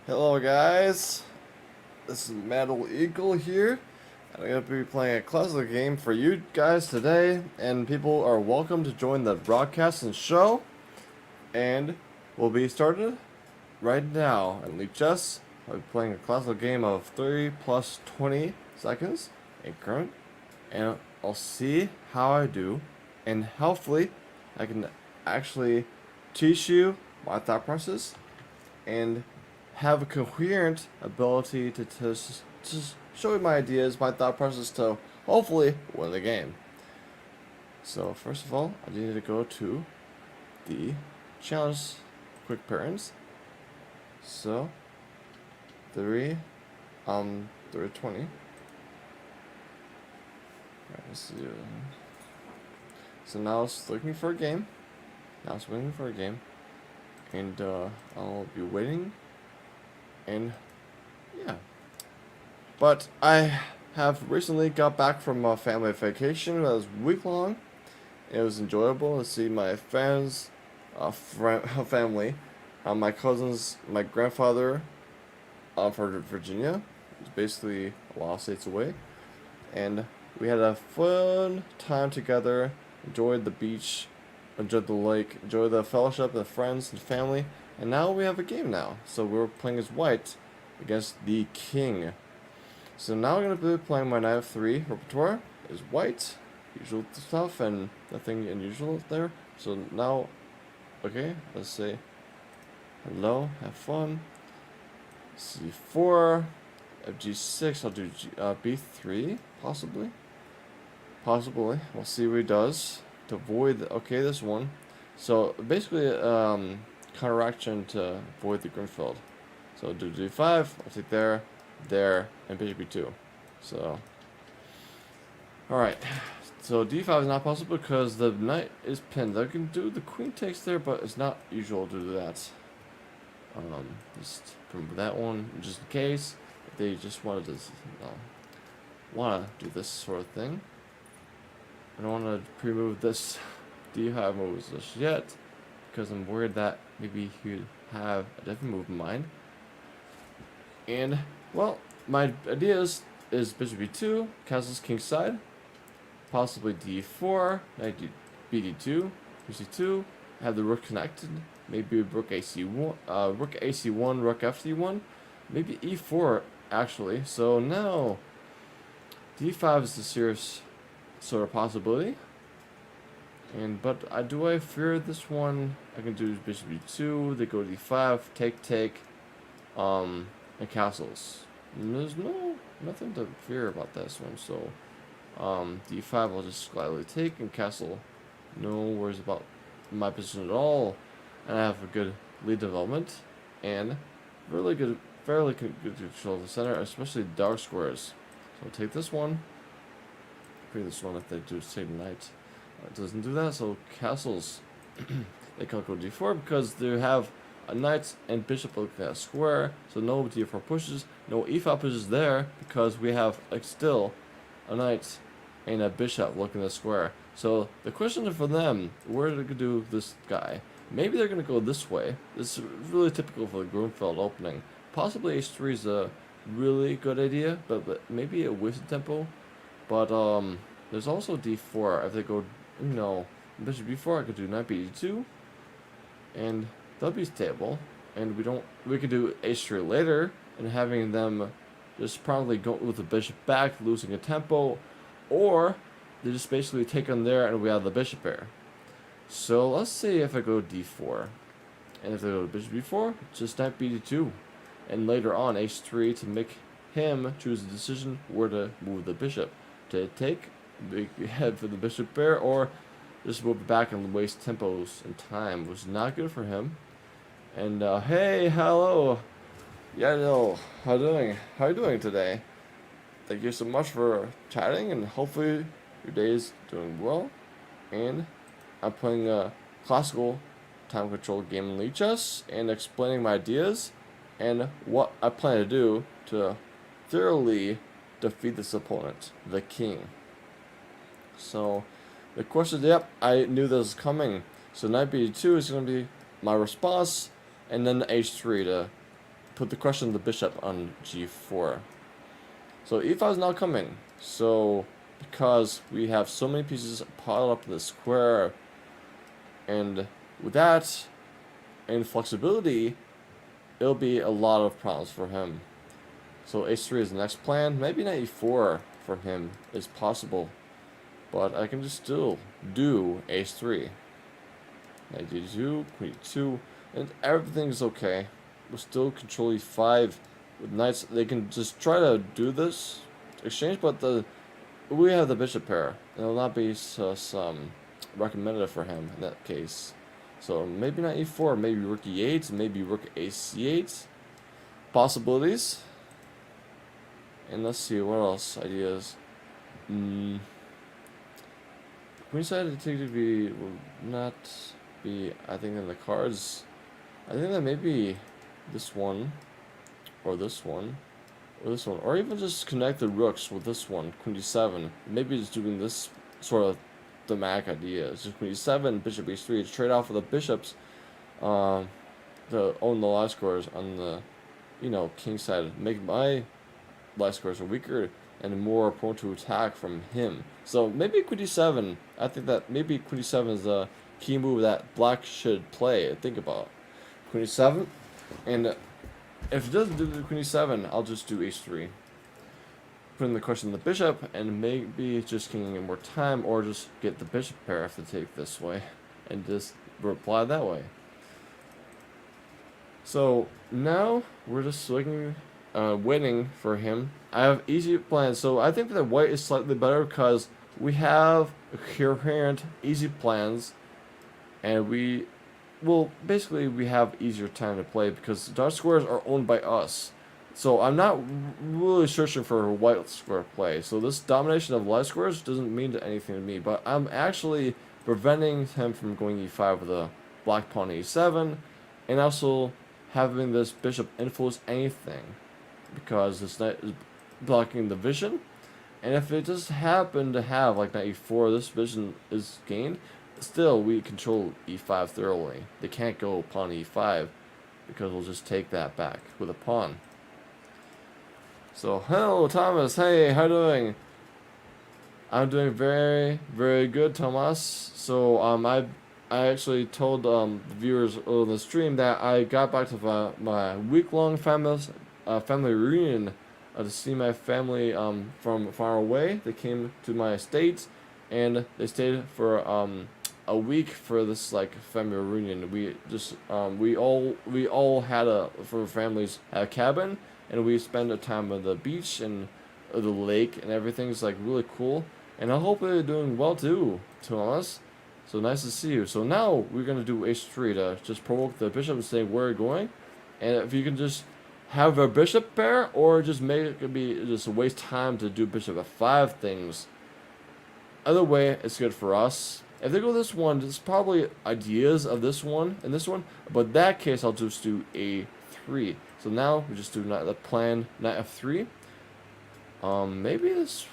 Hello guys, this is Metal Eagle here, and I'm going to be playing a classic game for you guys today, and people are welcome to join the broadcast and show, and we'll be started right now. And Lichess, I'll be playing a classic game of 3 plus 20 seconds in current, and I'll see how I do, and hopefully I can actually teach you my thought process and have a coherent ability to just show you my ideas, my thought process to hopefully win the game. So first of all, I need to go to the challenge quick parents. So 320. Let's see. So now it's looking for a game. And I'll be waiting. And yeah, but I have recently got back from a family vacation that was week long. It was enjoyable to see my friends, family, my cousins, my grandfather from Virginia. It's basically a lot of states away, and we had a fun time together. Enjoyed the beach, enjoyed the lake, enjoyed the fellowship with friends and family. And now we have a game now. So we're playing as white against the king. So now I'm going to be playing my knight of 3 repertoire is white. Usual stuff and nothing unusual there. So now, okay, let's say hello, have fun. C4, FG6, I'll do B3, possibly. We'll see what he does. To avoid, okay, this one. So basically, counteraction to avoid the Greenfield. So do d5, I'll take there, and bishop b2. So, alright. So d5 is not possible because the knight is pinned. I can do the queen takes there, but it's not usual to do that. Just remember that one, just in case. If they just wanted to, do this sort of thing. I don't want to pre-move this d5 moves just yet, because I'm worried that maybe he would have a different move in mind. And, well, my idea is bishop b2, castles kingside, possibly d4, knight bd2, c2, have the rook connected, maybe rook ac1, rook fd1, maybe e4 actually. So now d5 is a serious sort of possibility. But do I fear this one? I can do bishop b2, they go d5, take, and castles. And there's nothing to fear about this one. So d5 I'll just gladly take, and castle, no worries about my position at all. And I have a good lead development and really good, fairly good control of the center, especially dark squares. So I'll take this one. Free this one if they do take knight. It doesn't do that, so castles, they can't go d4 because they have a knight and bishop looking at a square, so no d4 pushes, no e5 pushes there because we have still a knight and a bishop looking at a square. So the question for them, where do they do this guy? Maybe they're going to go this way. This is really typical for the Grunfeld opening. Possibly h3 is a really good idea, but maybe a wasted tempo. But there's also d4 if they go, bishop b4. I could do knight b2, and that'll be stable. And we could do h3 later, and having them just probably go with the bishop back, losing a tempo, or they just basically take on there, and we have the bishop pair. So let's see if I go d4, and if I go bishop b4, just knight b2, and later on h3 to make him choose the decision where to move the bishop. To take, big head for the bishop pair, or just move it back and waste tempos and time, was not good for him. And hey, hello, yeah, no, how are you doing today? Thank you so much for chatting, and hopefully your day is doing well. And I'm playing a classical time control game in Lichess and explaining my ideas and what I plan to do to thoroughly defeat this opponent, the king. So the question, yep, I knew this was coming. So knight b2 is going to be my response, and then h3 to put the question of the bishop on g4. So e5 is now coming. So because we have so many pieces piled up in the square, and with that and flexibility, it'll be a lot of problems for him. So h3 is the next plan. Maybe knight e4 for him is possible, but I can just still do h3. Knight d2, queen e2, and everything's okay. We'll still control e5 with knights. They can just try to do this exchange, but we have the bishop pair, and it'll not be some recommended for him in that case. So maybe not e4, maybe rook e8, maybe rook a c8. Possibilities. And let's see, what else? Ideas. Queenside antiquity will not be, I think, in the cards. I think that maybe this one, or this one, or this one, or even just connect the rooks with this one, queen d7. Maybe just doing this sort of thematic idea. It's just queen d7, bishop h3, to trade off with the bishops to own the life scores on the, king side, make my life scores are weaker and more prone to attack from him. So maybe queen d7. I think that maybe queen d7 is a key move that black should play. Think about queen d7, and if it doesn't do the queen d7, I'll just do h3. Putting the question on the bishop, and maybe just gaining in more time, or just get the bishop pair if they take this way, and just reply that way. So now we're just looking, waiting for him. I have easy plans, so I think that white is slightly better because we have coherent, easy plans, and basically we have easier time to play because dark squares are owned by us. So I'm not really searching for a white square play. So this domination of light squares doesn't mean anything to me, but I'm actually preventing him from going e5 with a black pawn e7, and also having this bishop influence anything, because this knight is blocking the vision. And if it just happened to have like knight e4, this vision is gained, still we control e5 thoroughly. They can't go pawn e5 because we'll just take that back with a pawn. So hello Thomas, hey, how you doing? I'm doing very, very good, Thomas. So I actually told the viewers on the stream that I got back to my week-long family reunion to see my family from far away. They came to my estate, and they stayed for a week for this like family reunion. We just we all had for families had a cabin, and we spent a time on the beach and the lake, and everything's like really cool. And I hope they're doing well too, to be honest. So nice to see you. So now we're gonna do h3 to just provoke the bishop and say where we're going. And if you can just have a bishop pair, or just make it be just a waste time to do bishop f5 things. Either way, it's good for us. If they go this one, there's probably ideas of this one and this one, but in that case I'll just do a3. So now we just do the plan knight f3. Maybe this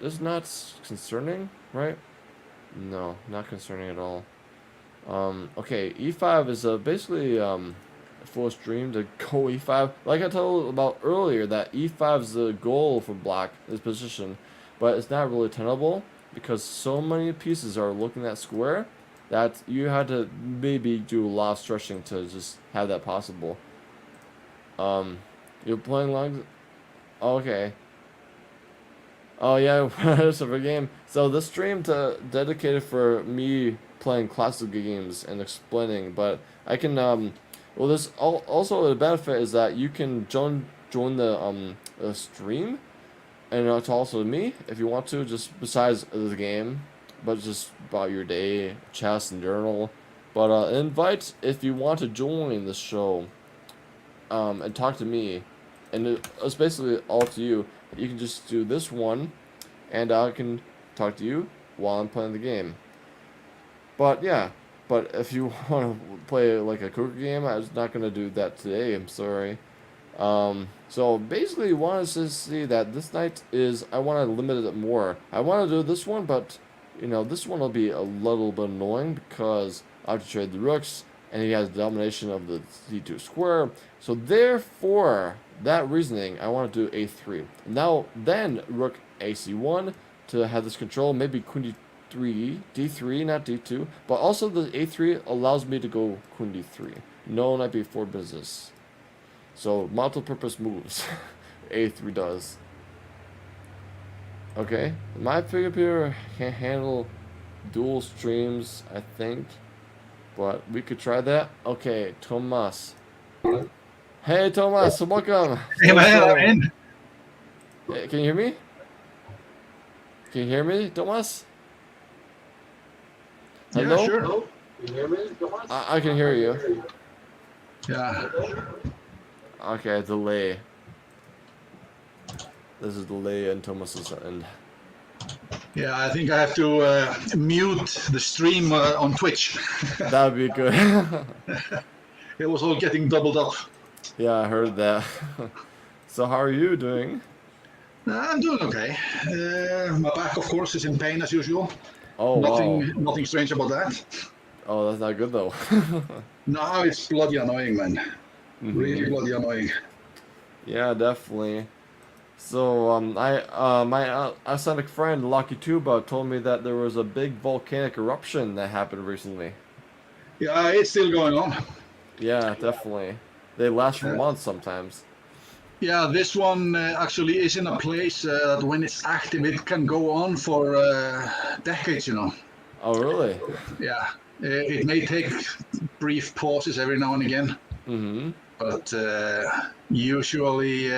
is not concerning, right? No, not concerning at all. Okay, e5 is basically foolish dream to go e5. Like I told about earlier, that e5 is the goal for black, this position, but it's not really tenable because so many pieces are looking at square that you had to maybe do a lot of stretching to just have that possible. You're playing long. Okay. Oh yeah, it's a game. So this stream dedicated for me playing classic games and explaining, but I can well, there's also the benefit is that you can join the stream, and it's also me if you want to, just besides the game, but just about your day, chess and journal. But invite if you want to join the show, and talk to me, and it's basically all to you. You can just do this one, and I can talk to you while I'm playing the game. But yeah, but if you want to play like a cookie game, I was not going to do that today, I'm sorry. So basically want to see that this night is, I want to limit it more. I want to do this one, but this one will be a little bit annoying because I have to trade the rooks, and he has domination of the d2 square. So therefore, that reasoning, I want to do a3. Now, then rook ac1 to have this control. Maybe queen d3, d3, not d2, but also the a3 allows me to go queen d3. No knight b4 business. So multi-purpose moves, a3 does. Okay, my pickup here can handle dual streams, I think. But we could try that. Okay, Tomas. Hey, Tomas, welcome. Hey man, I'm in. Hey, can you hear me? Can you hear me, Tomas? Hello? Yeah, sure. Can you hear me, Tomas? I can hear you. Yeah. Okay, delay. This is delay in Tomas's end. Yeah, I think I have to mute the stream on Twitch. That would be good. It was all getting doubled up. Yeah, I heard that. So how are you doing? I'm doing okay. My back, of course, is in pain as usual. Oh, wow. Nothing strange about that. Oh, that's not good, though. No, it's bloody annoying, man. Really bloody annoying. Yeah, definitely. So, my Icelandic friend, Lucky Tuba, told me that there was a big volcanic eruption that happened recently. Yeah, it's still going on. Yeah, definitely. They last for months sometimes. Yeah, this one actually is in a place that when it's active, it can go on for decades, you know. Oh, really? Yeah, it may take brief pauses every now and again. Mm-hmm. But usually,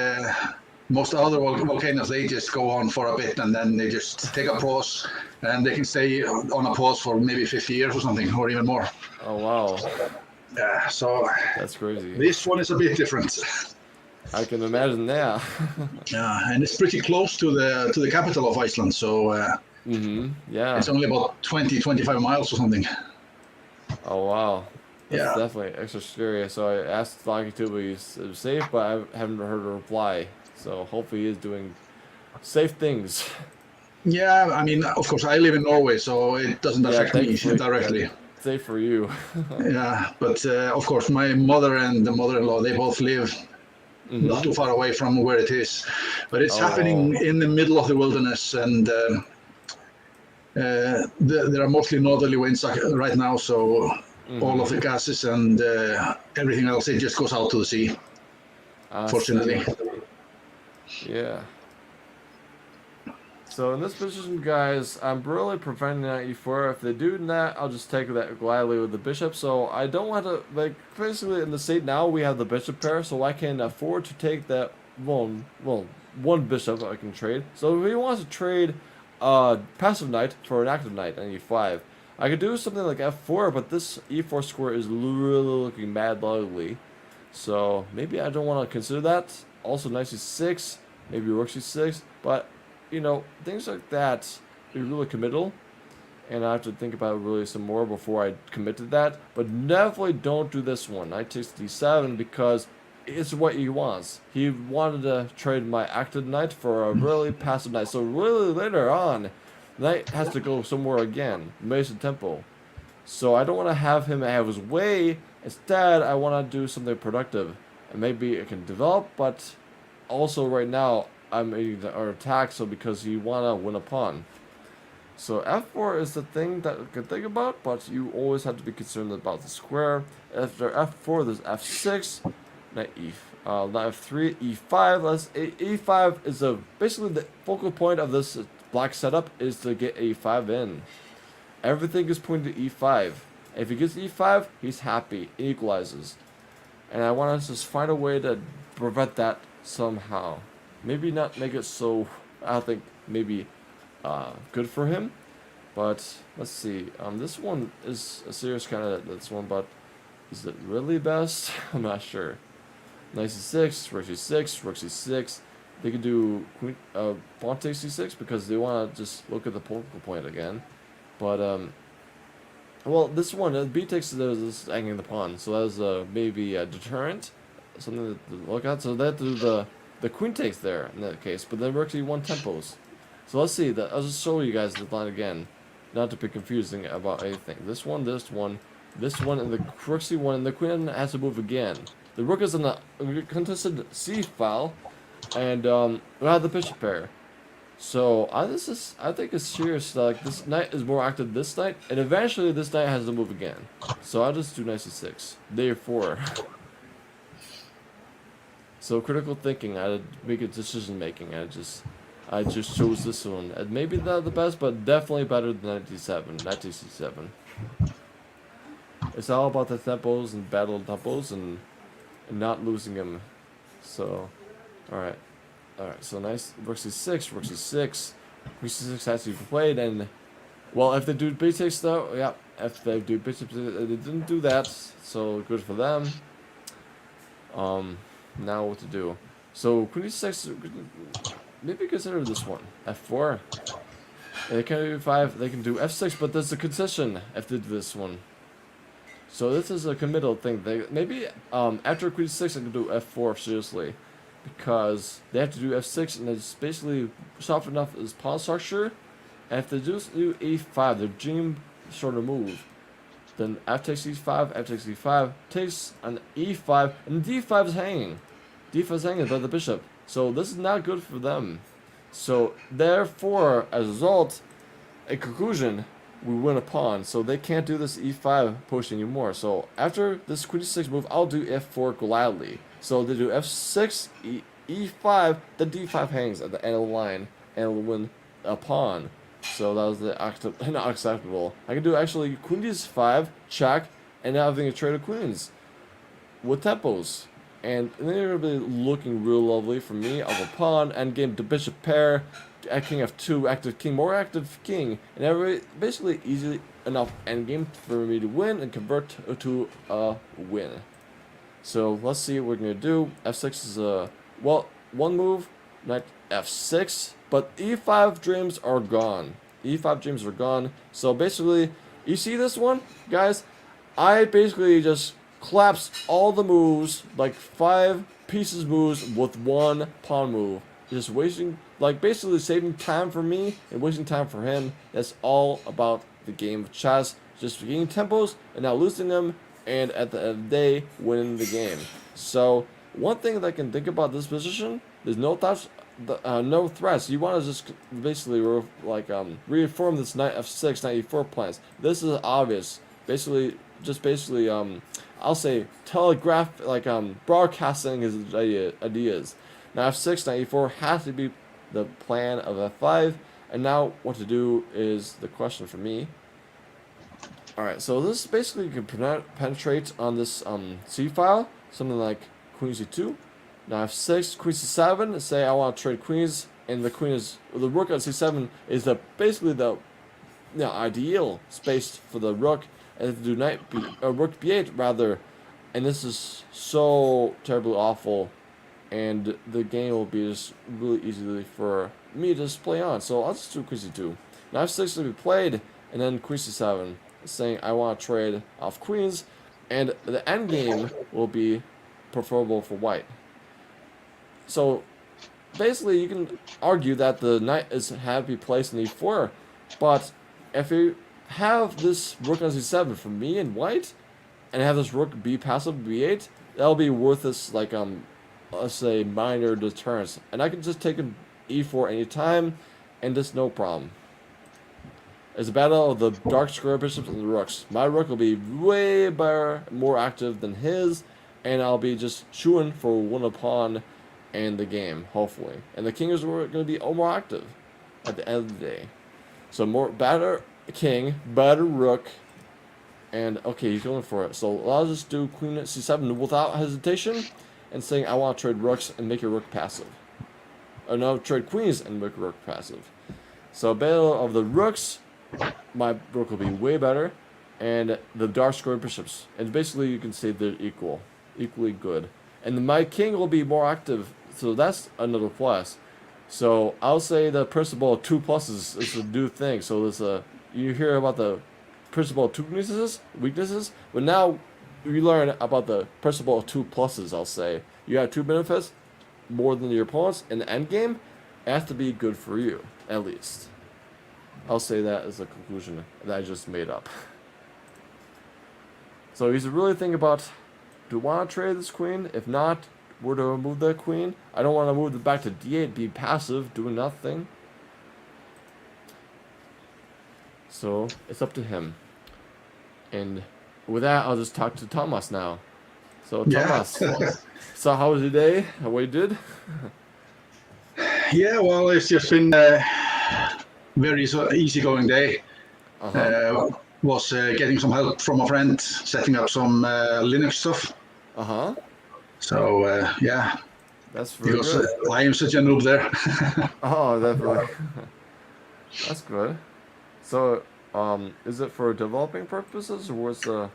most other volcanoes, they just go on for a bit and then they just take a pause and they can stay on a pause for maybe 50 years or something, or even more. Oh, wow. Yeah, so That's crazy. this one is a bit different. I can imagine that. Yeah, and it's pretty close to the capital of Iceland, so Yeah. it's only about 25 miles or something. Oh, wow. That's Yeah. definitely extra scary. So I asked Lucky Tuba if he's safe, but I haven't heard a reply. So hopefully he is doing safe things. Yeah, I mean, of course, I live in Norway, so it doesn't affect me thankfully, directly. yeah, safe for you. Yeah, but of course, my mother and the mother-in-law, they both live not too far away from where it is. But it's happening in the middle of the wilderness, and there are mostly northerly winds right now, so all of the gases and everything else, it just goes out to the sea, fortunately. Yeah. So in this position, guys, I'm really preventing that e4. If they do that, I'll just take that gladly with the bishop. So I don't want to, like, basically in the state now we have the bishop pair, so I can afford to take that one bishop I can trade. So if he wants to trade passive knight for an active knight on e5, I could do something like f4, but this e4 square is really looking mad ugly. So maybe I don't want to consider that. Also knight c6, maybe rook c6, but you know, things like that are really committal, and I have to think about it really some more before I commit to that. But definitely don't do this one. Knight takes d7 because it's what he wants. He wanted to trade my active knight for a really passive knight. So really later on, knight has to go somewhere again, Mason tempo. So I don't want to have him have his way. Instead, I want to do something productive, and maybe it can develop. But also right now, I'm making our attack, so because you want to win a pawn. So f4 is the thing that you can think about, but you always have to be concerned about the square. After f4, there's f6, knight knight f3, e5. E5 is basically the focal point of this black setup is to get e5 in. Everything is pointing to e5. If he gets e5, he's happy. It equalizes. And I want to just find a way to prevent that somehow. Maybe not make it so, I think, maybe good for him. But let's see. This one is a serious kind of this one, but is it really best? I'm not sure. Knight c6, rook c6, rook c6. They could do queen, pawn takes c6 because they want to just look at the focal point again. But well, this one b takes is hanging the pawn, so that's maybe a deterrent, something to look at. So that the queen takes there in that case, but then rook c1 tempos. So let's see. I'll just show you guys the line again, not to be confusing about anything. This one, This one and the rook c1, and the queen has to move again. The rook is in a contested c file, and we have the bishop pair. So I think it's serious. Like this knight is more active this knight, and eventually this knight has to move again. So I'll just do knight c6. Therefore, so critical thinking. I had to make a decision making. I just chose this one. And maybe not the best, but definitely better than knight d7. Knight c7. It's all about the tempos and battle tempos and not losing them. So, all right. Alright, so nice. Rook c6, rook c6. Rook c6 has to be played, and well, if they do b6 though, yeah, if they do bishop, they didn't do that, so good for them. Now what to do? So queen e6, maybe consider this one. f4. They can do 5. They can do f6, but there's a concession if they do this one. So this is a committal thing. They maybe after queen e6, they can do f4 seriously. Because they have to do f6, and it's basically soft enough as pawn structure. And if they just do e5, the dream sort of move, then f takes e5, f takes e5, takes an e5, and d5 is hanging. d5 is hanging by the bishop. So this is not good for them. So therefore, as a result, a conclusion, we win a pawn. So they can't do this e5 push anymore. So after this queen e6 move, I'll do f4 gladly. So they do f6, e5, then d5 hangs at the end of the line, and will win a pawn. So that was the not acceptable. I can do actually queen d5, check, and now having a trade of queens with tempos. And they're really looking real lovely for me of a pawn, endgame to bishop pair, king f2, active king, more active king, and every basically easy enough endgame for me to win and convert to a win. So let's see what we're gonna do. f6 is well, one move, knight f6, but e5 dreams are gone. e5 dreams are gone. So basically, you see this one, guys? I basically just collapsed all the moves, like 5 pieces moves with one pawn move. Just wasting, like basically saving time for me and wasting time for him. That's all about the game of chess. Just gaining tempos and not losing them, and at the end of the day, winning the game. So one thing that I can think about this position, there's no threats. No threats. You want to just basically reaffirm this knight f6, knight e4 plans. This is obvious. Basically, I'll say telegraph, broadcasting his ideas. Now f6, knight e4 has to be the plan of f5. And now what to do is the question for me. Alright, so this basically can penetrate on this C file, something like queen c2. Now f6, queen c7, say I want to trade queens, and the rook on c7 is basically the ideal space for the rook, and if you do rook b8 rather, and this is so terribly awful, and the game will be just really easily for me to just play on. So I'll just do queen c2. Now f6 will be played, and then queen c7. Saying I want to trade off queens, and the endgame will be preferable for white. So basically, you can argue that the knight have to be placed in e4, but if you have this rook on c7 for me and white, and have this rook be passive b8, that'll be worth this let's say minor deterrence, and I can just take an e4 anytime, and just no problem. It's a battle of the dark square bishops and the rooks. My rook will be way better, more active than his, and I'll be just shooing for one pawn and the game, hopefully. And the king is going to be more active at the end of the day. So better king, better rook, and okay, he's going for it. So I'll just do queen c7 without hesitation, and saying I want to trade rooks and make your rook passive. Or no, trade queens and make your rook passive. So battle of the rooks. My rook will be way better, and the dark square bishops, and basically you can say they're equally good, and my king will be more active, so that's another plus. So I'll say the principle of 2 pluses is a new thing. So there's you hear about the principle of 2 weaknesses, but now you learn about the principle of 2 pluses. I'll say you have 2 benefits more than your opponents in the end game. It has to be good for you at least. I'll say that as a conclusion that I just made up. So he's really thinking about, do I want to trade this queen? If not, where do I move that queen? I don't want to move it back to d8, be passive, doing nothing. So it's up to him. And with that, I'll just talk to Thomas now. So Thomas, so how was your day? What you did? Yeah, well, it's just been very easygoing day. Was getting some help from a friend setting up some Linux stuff. So yeah, that's very because good. I am such a noob there. Oh, definitely. That's good. So, is it for developing purposes, or was the?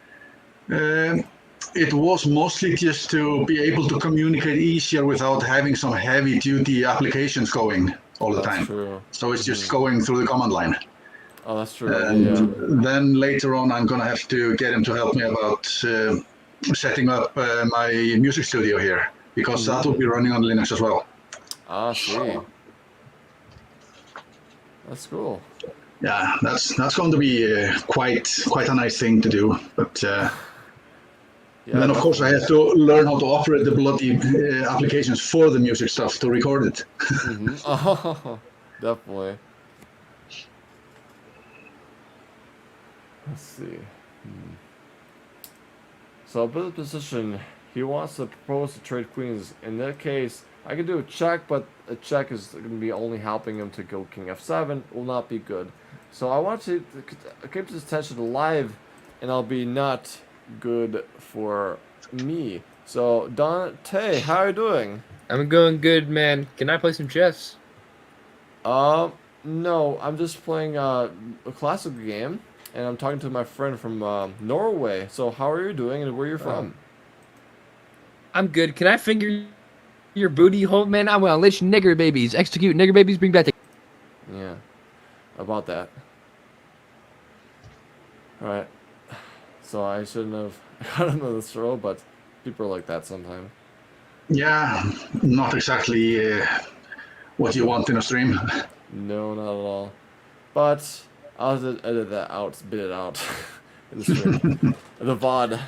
It was mostly just to be able to communicate easier without having some heavy-duty applications going all the time. True. So it's just going through the command line. Oh, that's true. And then later on, I'm gonna have to get him to help me about setting up my music studio here, because that will be running on Linux as well. Ah, see. That's cool. Yeah, that's going to be quite a nice thing to do. But then, of course, I have to learn how to operate the bloody applications for the music stuff to record it. Oh, definitely. Let's see. So, a bit of position. He wants to propose to trade queens. In that case, I could do a check, but a check is going to be only helping him to go king f7. Will not be good. So I want to keep this tension alive, and I'll be not good for me. So Dante, how are you doing? I'm going good, man. Can I play some chess? No, I'm just playing a classical game, and I'm talking to my friend from Norway. So how are you doing, and where you're from? I'm good. Can I finger your booty hole, man? I want to lich nigger babies. Execute nigger babies. Bring back the. Yeah, about that. Alright. So I shouldn't have gotten into this role, but people are like that sometimes. Yeah, not exactly what you want in a stream. No, not at all. But I'll just edit that out, spit it out in the stream. The VOD.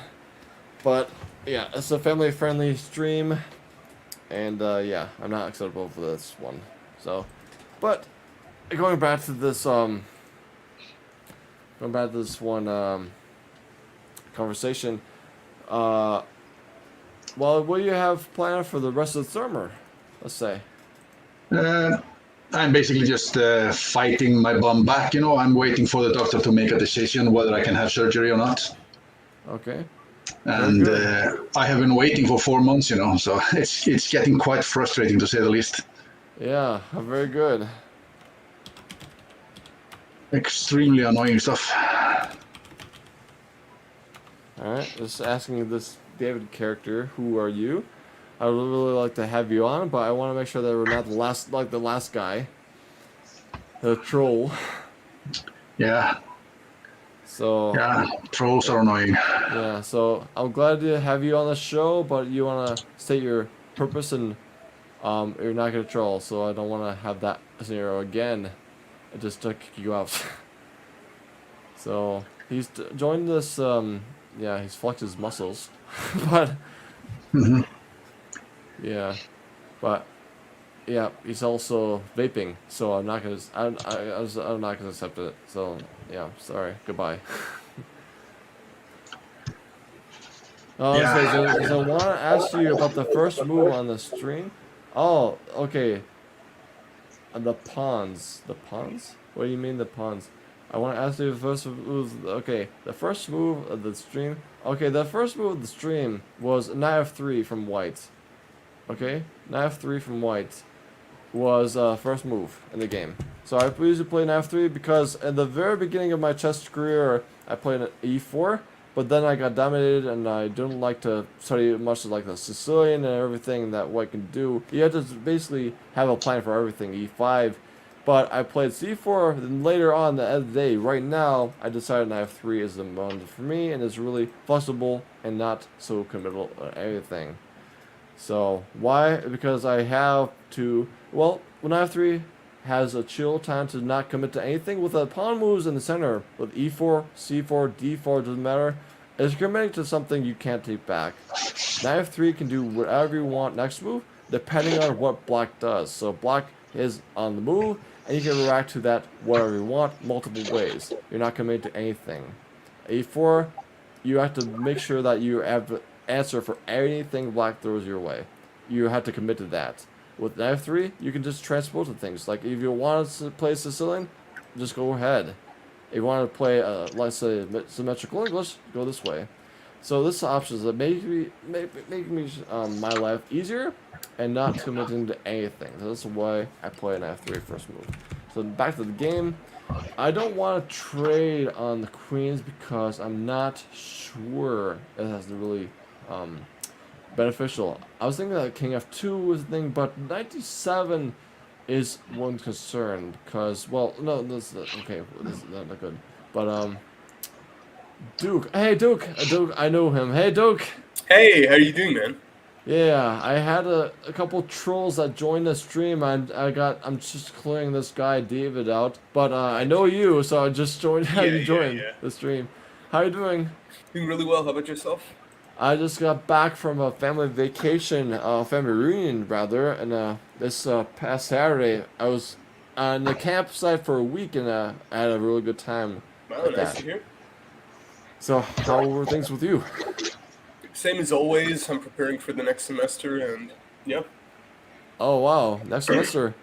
But yeah, it's a family friendly stream. And yeah, I'm not acceptable for this one. So, but going back to this conversation. Well, what do you have planned for the rest of the summer? Let's say. I'm basically just fighting my bum back. You know, I'm waiting for the doctor to make a decision whether I can have surgery or not. Okay. And I have been waiting for 4 months. You know, so it's getting quite frustrating to say the least. Yeah, very good. Extremely annoying stuff. Alright, just asking this David character, who are you? I would really like to have you on, but I want to make sure that we're not the last guy. The troll. Yeah. So Yeah, trolls are annoying. yeah, so I'm glad to have you on the show, but you want to state your purpose and you're not going to troll, so I don't want to have that scenario again. Just to kick you out. So he's joined this. Yeah, he's flexed his muscles, but yeah, but yeah, he's also vaping. So I'm not gonna. I'm not gonna accept it. So yeah, sorry. Goodbye. So I want to ask you about the first move on the stream. Oh, okay. The pawns. The pawns? What do you mean the pawns? I want to ask you the first move. Okay, the first move of the stream. Okay, the first move of the stream was knight f3 from white. Okay, knight f3 from white was first move in the game. So I usually play knight f3 because at the very beginning of my chess career, I played an e4. But then I got dominated, and I don't like to study much like the Sicilian and everything that white can do. You have to basically have a plan for everything, e5. But I played c4, then later on, the end of the day, right now, I decided knight f3 is the one for me, and it's really flexible and not so committal on everything. So, why? Because I have to, well, when knight f3 has a chill time to not commit to anything with the pawn moves in the center with e4, c4, d4, doesn't matter. It's committing to something you can't take back. Knight f3 can do whatever you want next move, depending on what black does. So black is on the move, and you can react to that whatever you want, multiple ways. You're not committed to anything. A4, you have to make sure that you have the answer for anything black throws your way. You have to commit to that. With knight f3, you can just transpose the things. Like if you want to play Sicilian, just go ahead. If you want to play, let's say, symmetrical English, go this way. So this option is that make me my life easier and not committing to anything. So that's why I play an f3 first move. So back to the game. I don't want to trade on the queens because I'm not sure it has to really beneficial. I was thinking that king f2 was the thing, but knight d7 is one concern because, well, no, this okay, this is not good. But Duke, hey Duke, I know him. Hey Duke. Hey, how you doing, man? Yeah, I had a couple trolls that joined the stream. I'm just clearing this guy David out, but I know you, so I just joined. You joined the stream. How you doing? Doing really well. How about yourself? I just got back from a family vacation, family reunion rather, and this past Saturday I was on the campsite for a week, and I had a really good time. Wow, nice to hear. So, how were things with you? Same as always. I'm preparing for the next semester, and yeah. Oh wow, next semester.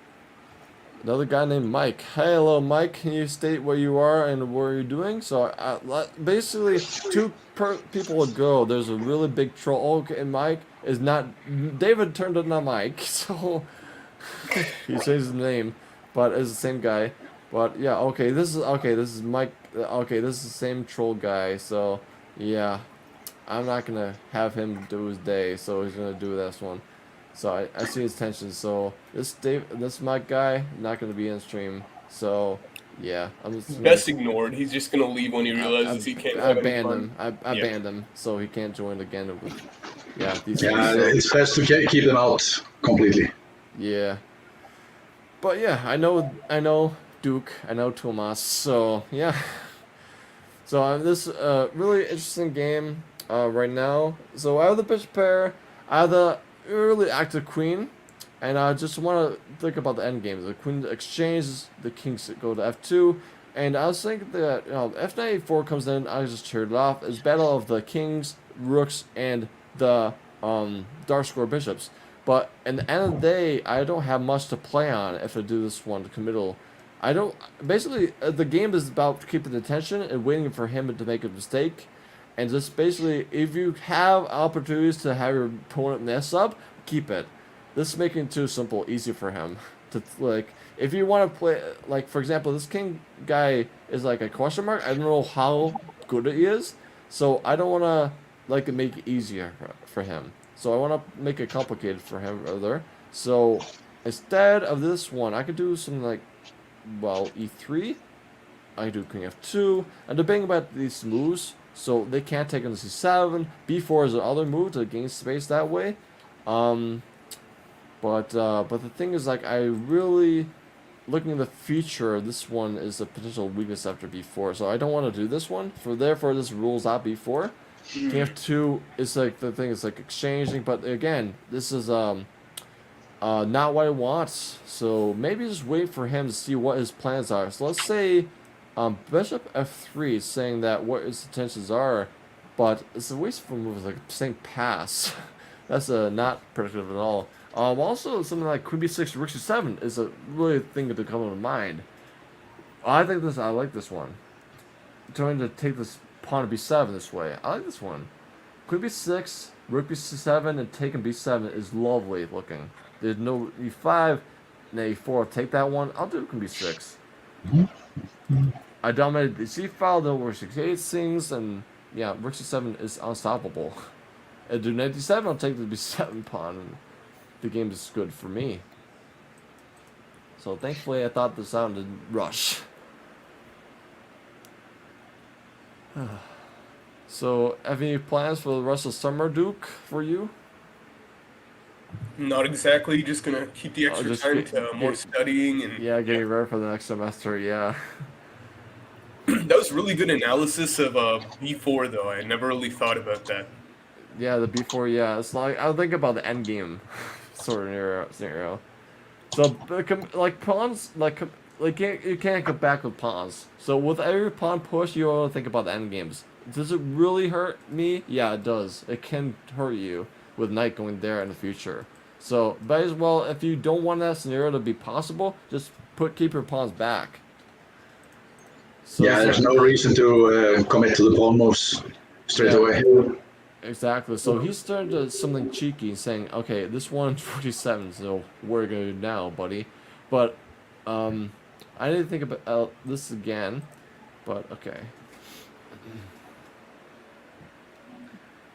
Another guy named Mike. Hey, hello, Mike. Can you state where you are and what you're doing? So, basically, two people ago, there's a really big troll. Okay, and Mike is not. David turned it on Mike, so he changed his name, but it's the same guy. But yeah, okay, this is Mike. Okay, this is the same troll guy. So yeah, I'm not gonna have him do his day. So he's gonna do this one. So I see his tension. So this Mike guy not gonna be in stream. So yeah, I'm just best ignored. He's just gonna leave when he realizes he can't. I banned him. I banned him, so he can't join again. It's best to keep them out completely. Yeah. But yeah, I know Duke, I know Tomas, so yeah. So this really interesting game right now. So I have the bishop pair, I have the really active queen, and I just want to think about the end game. The queen exchanges, the kings go to f2, and I was thinking that f9 a4 comes in. I just cheered it off. It's battle of the kings, rooks, and the dark square bishops. But at the end of the day, I don't have much to play on if I do this one committal. I don't. Basically, the game is about keeping the tension and waiting for him to make a mistake. And just basically, if you have opportunities to have your opponent mess up, keep it. This is making it too simple, easy for him. To like, if you want to play, like for example, this king guy is like a question mark. I don't know how good he is, so I don't want to like make it easier for him. So I want to make it complicated for him rather. So instead of this one, I could do something like, well, e3. I could do king f2. I'm debating about these moves, so they can't take on c7. b4 is another move to gain space that way. But the thing is, like, I really looking at the future. This one is a potential weakness after b4, so I don't want to do this one. Therefore, this rules out b4. King f2 is like the thing is like exchanging, but again, this is not what I want. So maybe just wait for him to see what his plans are. So let's say bishop f3 is saying that what his intentions are, but it's a wasteful move, like saying pass. That's not predictive at all. Also something like queen b6, rook c7 is a really thing to come to mind. I like this one. Trying to take this pawn to b7 this way. I like this one. Queen b6, rook b7, and taking b7 is lovely looking. There's no e5, and a4. Take that one. I'll do queen b6. I dominated the c file, then rook c8 things, and yeah, rook c7 is unstoppable. And do knight d7, I'll take the b7 pawn, and the game is good for me. So thankfully, I thought this out and didn't rush. So, have any plans for the rest of summer, Duke, for you? Not exactly. Just gonna keep the extra time to more studying and yeah, getting ready for the next semester. Yeah. That was really good analysis of b4 though. I never really thought about that. Yeah, the before, yeah. It's like I think about the end game sort of scenario. So like pawns, like you can't go back with pawns. So with every pawn push, you ought to think about the end games. Does it really hurt me? Yeah, it does. It can hurt you with knight going there in the future. So, but as well, if you don't want that scenario to be possible, just keep your pawns back. So Yeah, there's no reason to commit to the pawn moves straight away. Exactly. So he started to something cheeky, saying, "Okay, this one's 47, so we're gonna do now, buddy." But I didn't think about this again. But okay.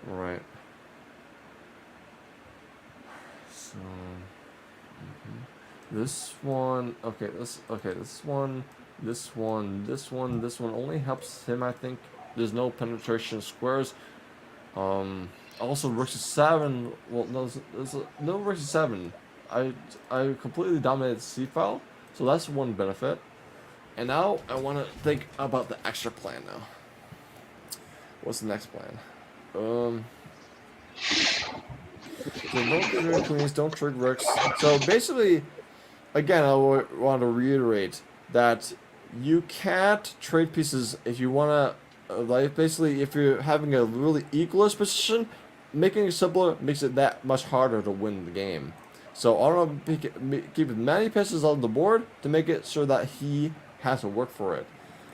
Right. So this one, okay, this one, this one only helps him. I think there's no penetration squares. Also rook c7. Well, no, there's no rook c7. I completely dominated c file, so that's one benefit. And now I want to think about the extra plan now. What's the next plan? So don't trade queens, don't trade rooks. So basically, again, I want to reiterate that you can't trade pieces if you want to, like, basically, if you're having a really equalist position, making it simpler makes it that much harder to win the game. So I want to keep as many pieces on the board to make it sure that he has to work for it.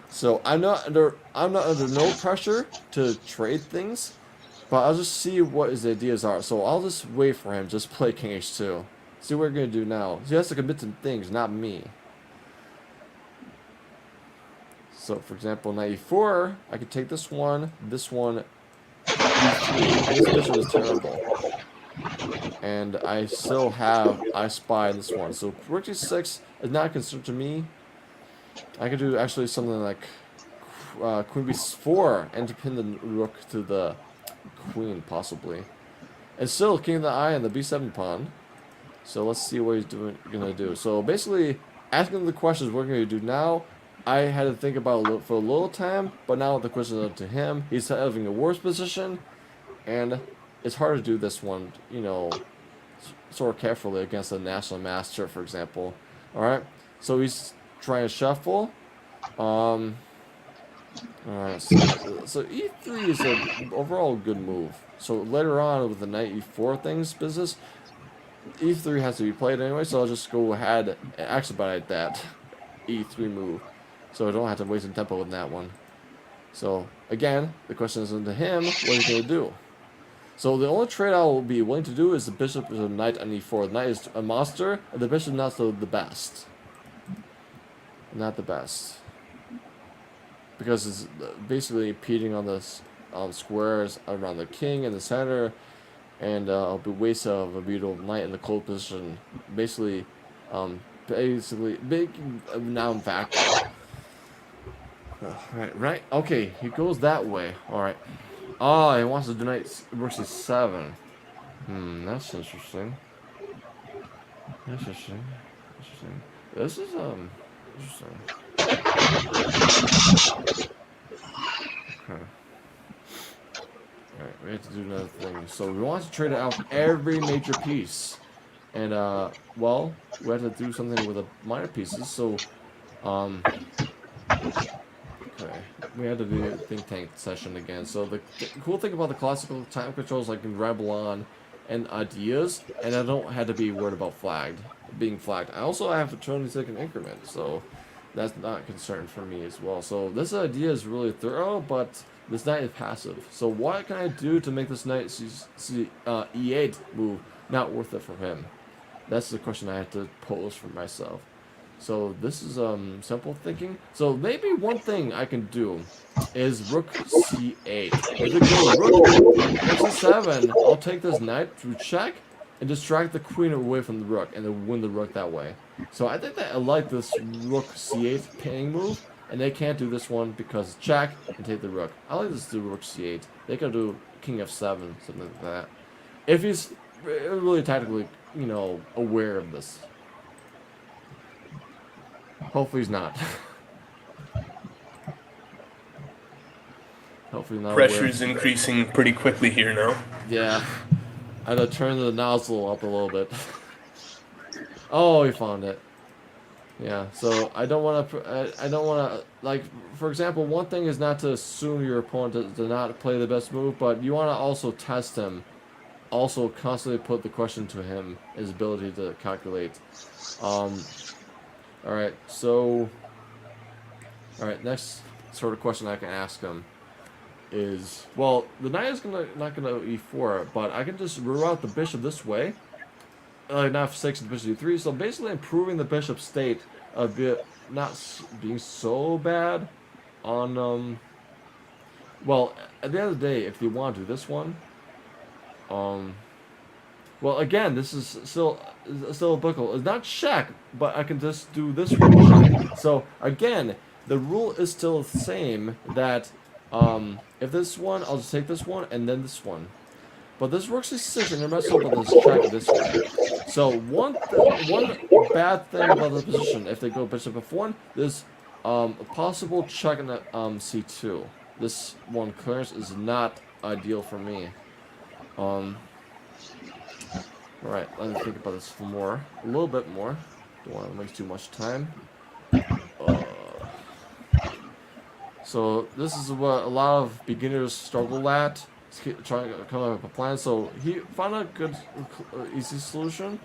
So I'm not under no pressure to trade things, but I'll just see what his ideas are. So I'll just wait for him. Just play King H2. See what we're gonna do now. He has to commit to things, not me. So for example, knight e4, I could take this one, this one. This bishop is terrible, and I still have I spy this one. So rook g6 is not a concern to me. I could do actually something like queen b4 and to pin the rook to the queen possibly, and still king of the eye and the b7 pawn. So let's see what he's gonna do. So basically, asking the questions we're gonna do now. I had to think about it for a little time, but now the question is up to him. He's having a worse position, and it's hard to do this one, you know, sort of carefully against a national master, for example. All right, so he's trying to shuffle. Alright, so e3 is an overall good move. So later on with the knight e4 things business, e3 has to be played anyway, so I'll just go ahead and expedite that e3 move. So I don't have to waste any tempo with that one. So again, the question is to him, what he's going to do. So the only trade I will be willing to do is the bishop is a knight on e4. The knight is a monster, and the bishop not so the best. Not the best. Because it's basically impeding on the squares around the king in the center, and I'll be waste of a beautiful knight in the cold position. Basically, now I'm back. Right. Okay, he goes that way. All right. Oh, he wants to do knight rook c7. That's interesting. Interesting. This is interesting. Okay. Alright, we have to do another thing. So we want to trade out every major piece. And well, we have to do something with the minor pieces, so okay. We had to do a think tank session again. So the cool thing about the classical time controls like in Rabelon and ideas, and I don't have to be worried about being flagged. I also have a 20-second increment, so that's not a concern for me as well. So this idea is really thorough, but this knight is passive. So what can I do to make this knight e8 move not worth it for him? That's the question I have to pose for myself. So this is simple thinking. So maybe one thing I can do is rook c8. If it goes rook c7, I'll take this knight to check and distract the queen away from the rook and then win the rook that way. So I think that I like this rook c8 pinning move, and they can't do this one because check and take the rook. I like this do rook c8. They can do king f7, something like that. If he's really tactically, you know, aware of this. Hopefully he's not. Hopefully not Pressure's increasing pretty quickly here now. Yeah. I had to turn the nozzle up a little bit. Oh, he found it. Yeah, so I don't want to, I don't want to, like, for example, one thing is not to assume your opponent to not play the best move, but you want to also test him. Also constantly put the question to him, his ability to calculate. Alright, so, alright, next sort of question I can ask him is, well, the knight is not gonna e4, but I can just reroute the bishop this way. Knight f6 and bishop d3, so basically improving the bishop state a bit, not being so bad on, well, at the end of the day, if you want to do this one, well, again, this is still a buckle. It's not check, but I can just do this one. So, again, the rule is still the same, that, if this one, I'll just take this one, and then this one. But this rook c6, and remember about this check this way. So one bad thing about the position, if they go bishop f1, there's a possible check in the c2. This one clearance is not ideal for me. Alright, let me think about this more, a little bit more. Don't want to waste too much time. So this is what a lot of beginners struggle at. Trying to come up with a plan. So he found a good, easy solution,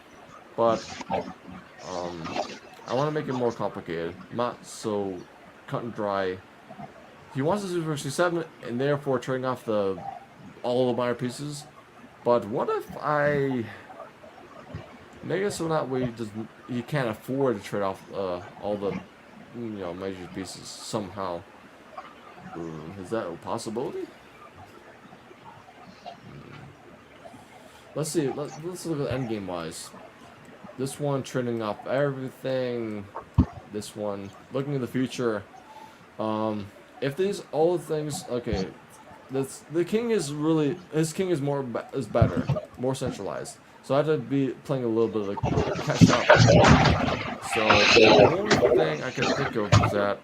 but I want to make it more complicated, not so cut and dry. He wants to do rook c7 and therefore trading off all the minor pieces. But what if I make it so that way he can't afford to trade off all the major pieces somehow? Is that a possibility? Let's see. Let's look at endgame wise. This one trading up everything. This one looking in the future. If these all the things, okay, the king is really, his king is better, more centralized. So I have to be playing a little bit of catch up. So the only thing I can think of is that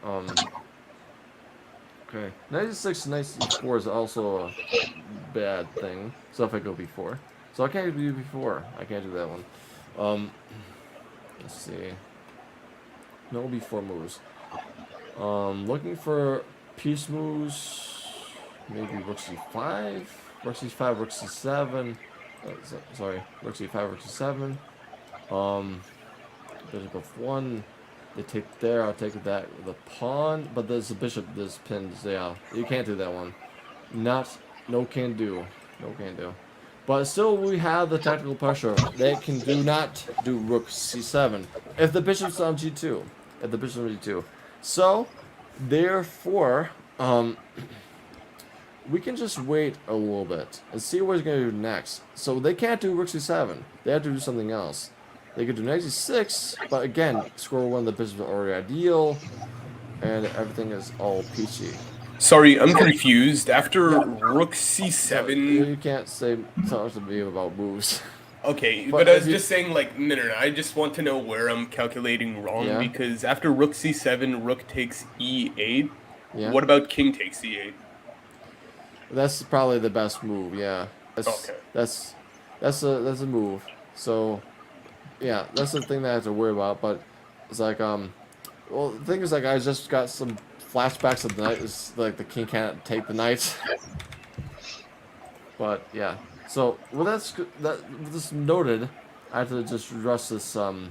okay, knight e6, knight e4 is also a bad thing. So if I go b4. So I can't do b4. I can't do that one. Let's see. No b4 moves. Looking for piece moves. Maybe rook c5. Rook c5, rook c7. Sorry, rook c5, rook c7. Bishop f1. They take there. I'll take that with a pawn. But there's a bishop. There's pins. Yeah, you can't do that one. No can do. No can do. But still, we have the tactical pressure. They can not do rook c7 if the bishop's on g2. If the bishop's on g2. So, therefore, we can just wait a little bit and see what he's going to do next. So they can't do rook c7. They have to do something else. They could do knight c6, but again, square one, the bishops are already ideal, and everything is all peachy. Sorry, I'm confused. After rook c7... You can't say so much to me about moves. Okay, but I was just saying, like, no. I just want to know where I'm calculating wrong, because after rook c7, rook takes e8. Yeah. What about king takes e8? That's probably the best move, yeah. That's a move. So, yeah, that's the thing that I have to worry about, but it's like, well, the thing is, like, I just got some flashbacks of the knight. It's like the king can't take the knight. But yeah, so with with this noted, I have to just address this sort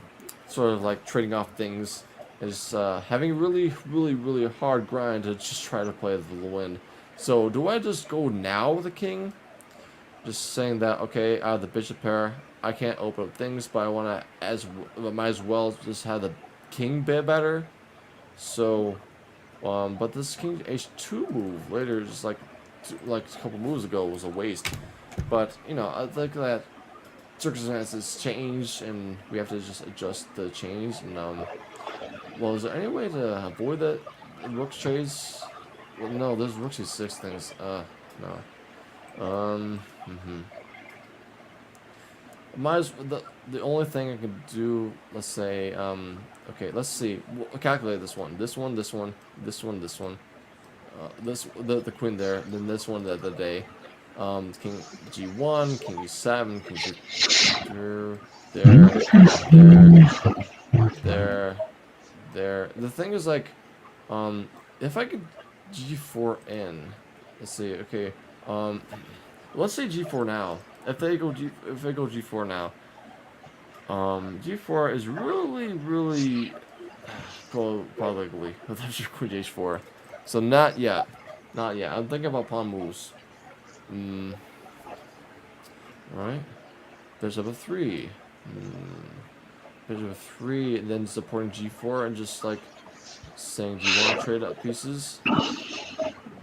of like trading off things, and just having really hard grind to just try to play the win. So do I just go now with the king? Just saying that, okay, I have the bishop pair. I can't open up things, but I want to might as well just have the king bit better. So, but this king h2 move later, just like a couple moves ago, was a waste. But you know, I think that circumstances change, and we have to just adjust the change. And well, is there any way to avoid that rook trades? Well, no, there's rook c6 things. No. The only thing I can do, let's say, okay, let's see. We'll calculate this one. the queen there, then this one the other day. King G1, King G7, King G2, there. The thing is like, if I could G4 in, let's see, okay, let's say G4 now. If they go G4 now, G4 is really probably with Queen H4. So not yet. I'm thinking about pawn moves. Right? Bishop of 3. Bishop of 3, and then supporting G4 and just like saying, do you want to trade up pieces?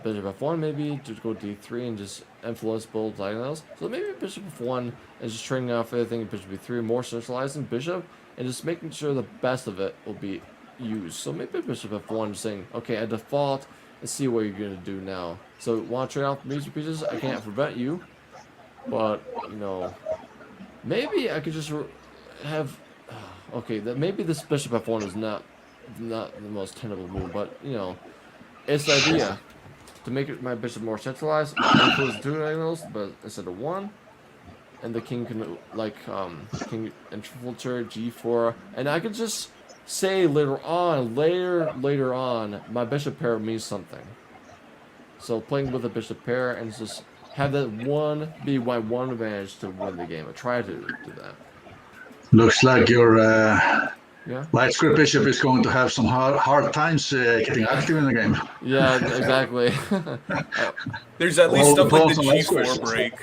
Bishop F1 maybe, to go D3 and just influence both diagonals. So maybe Bishop F1 is just trading off everything in Bishop B3, more centralizing Bishop, and just making sure the best of it will be used. So maybe Bishop F1 is saying, okay, at default, let's see what you're going to do now. So want to trade off major pieces? I can't prevent you, but, you know, maybe I could just have, okay, that maybe this Bishop F1 is not the most tenable move, but, you know, it's the idea. To make it my bishop more centralized, includes 2 diagonals, but instead of 1, and the king can like king infiltrate G4, and I could just say later on, my bishop pair means something. So playing with a bishop pair and just have that one be my one advantage to win the game. I try to do that. Looks like your Yeah. light square bishop is going to have some hard times getting active in the game. Yeah, exactly. There's at least All stuff the like pawns the on light G4 squares. break,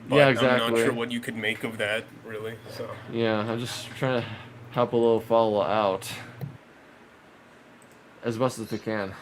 but Yeah, I'm exactly. not sure what you could make of that, really. So Yeah, I'm just trying to help a little follow out as best as we can.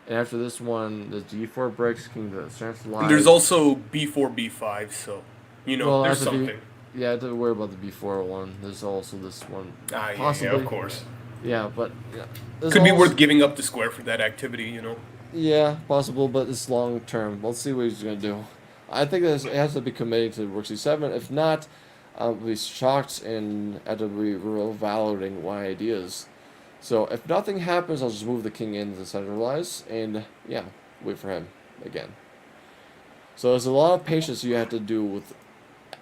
And after this one, the G4 breaks, king the centralized. and there's also B4, B5, so you know Well, there's after something. yeah, I have to worry about the B4 one. There's also this one. Yeah, Possibly. of course. Yeah, but yeah, there's Could be also- worth giving up the square for that activity, you know. Yeah, possible, but it's long term. Let's see what he's gonna do. I think it has to be committing to Rook C7. If not, I'll be shocked and have to be reevaluating my ideas. So if nothing happens, I'll just move the king in to centralize, and yeah, wait for him again. So there's a lot of patience you have to do with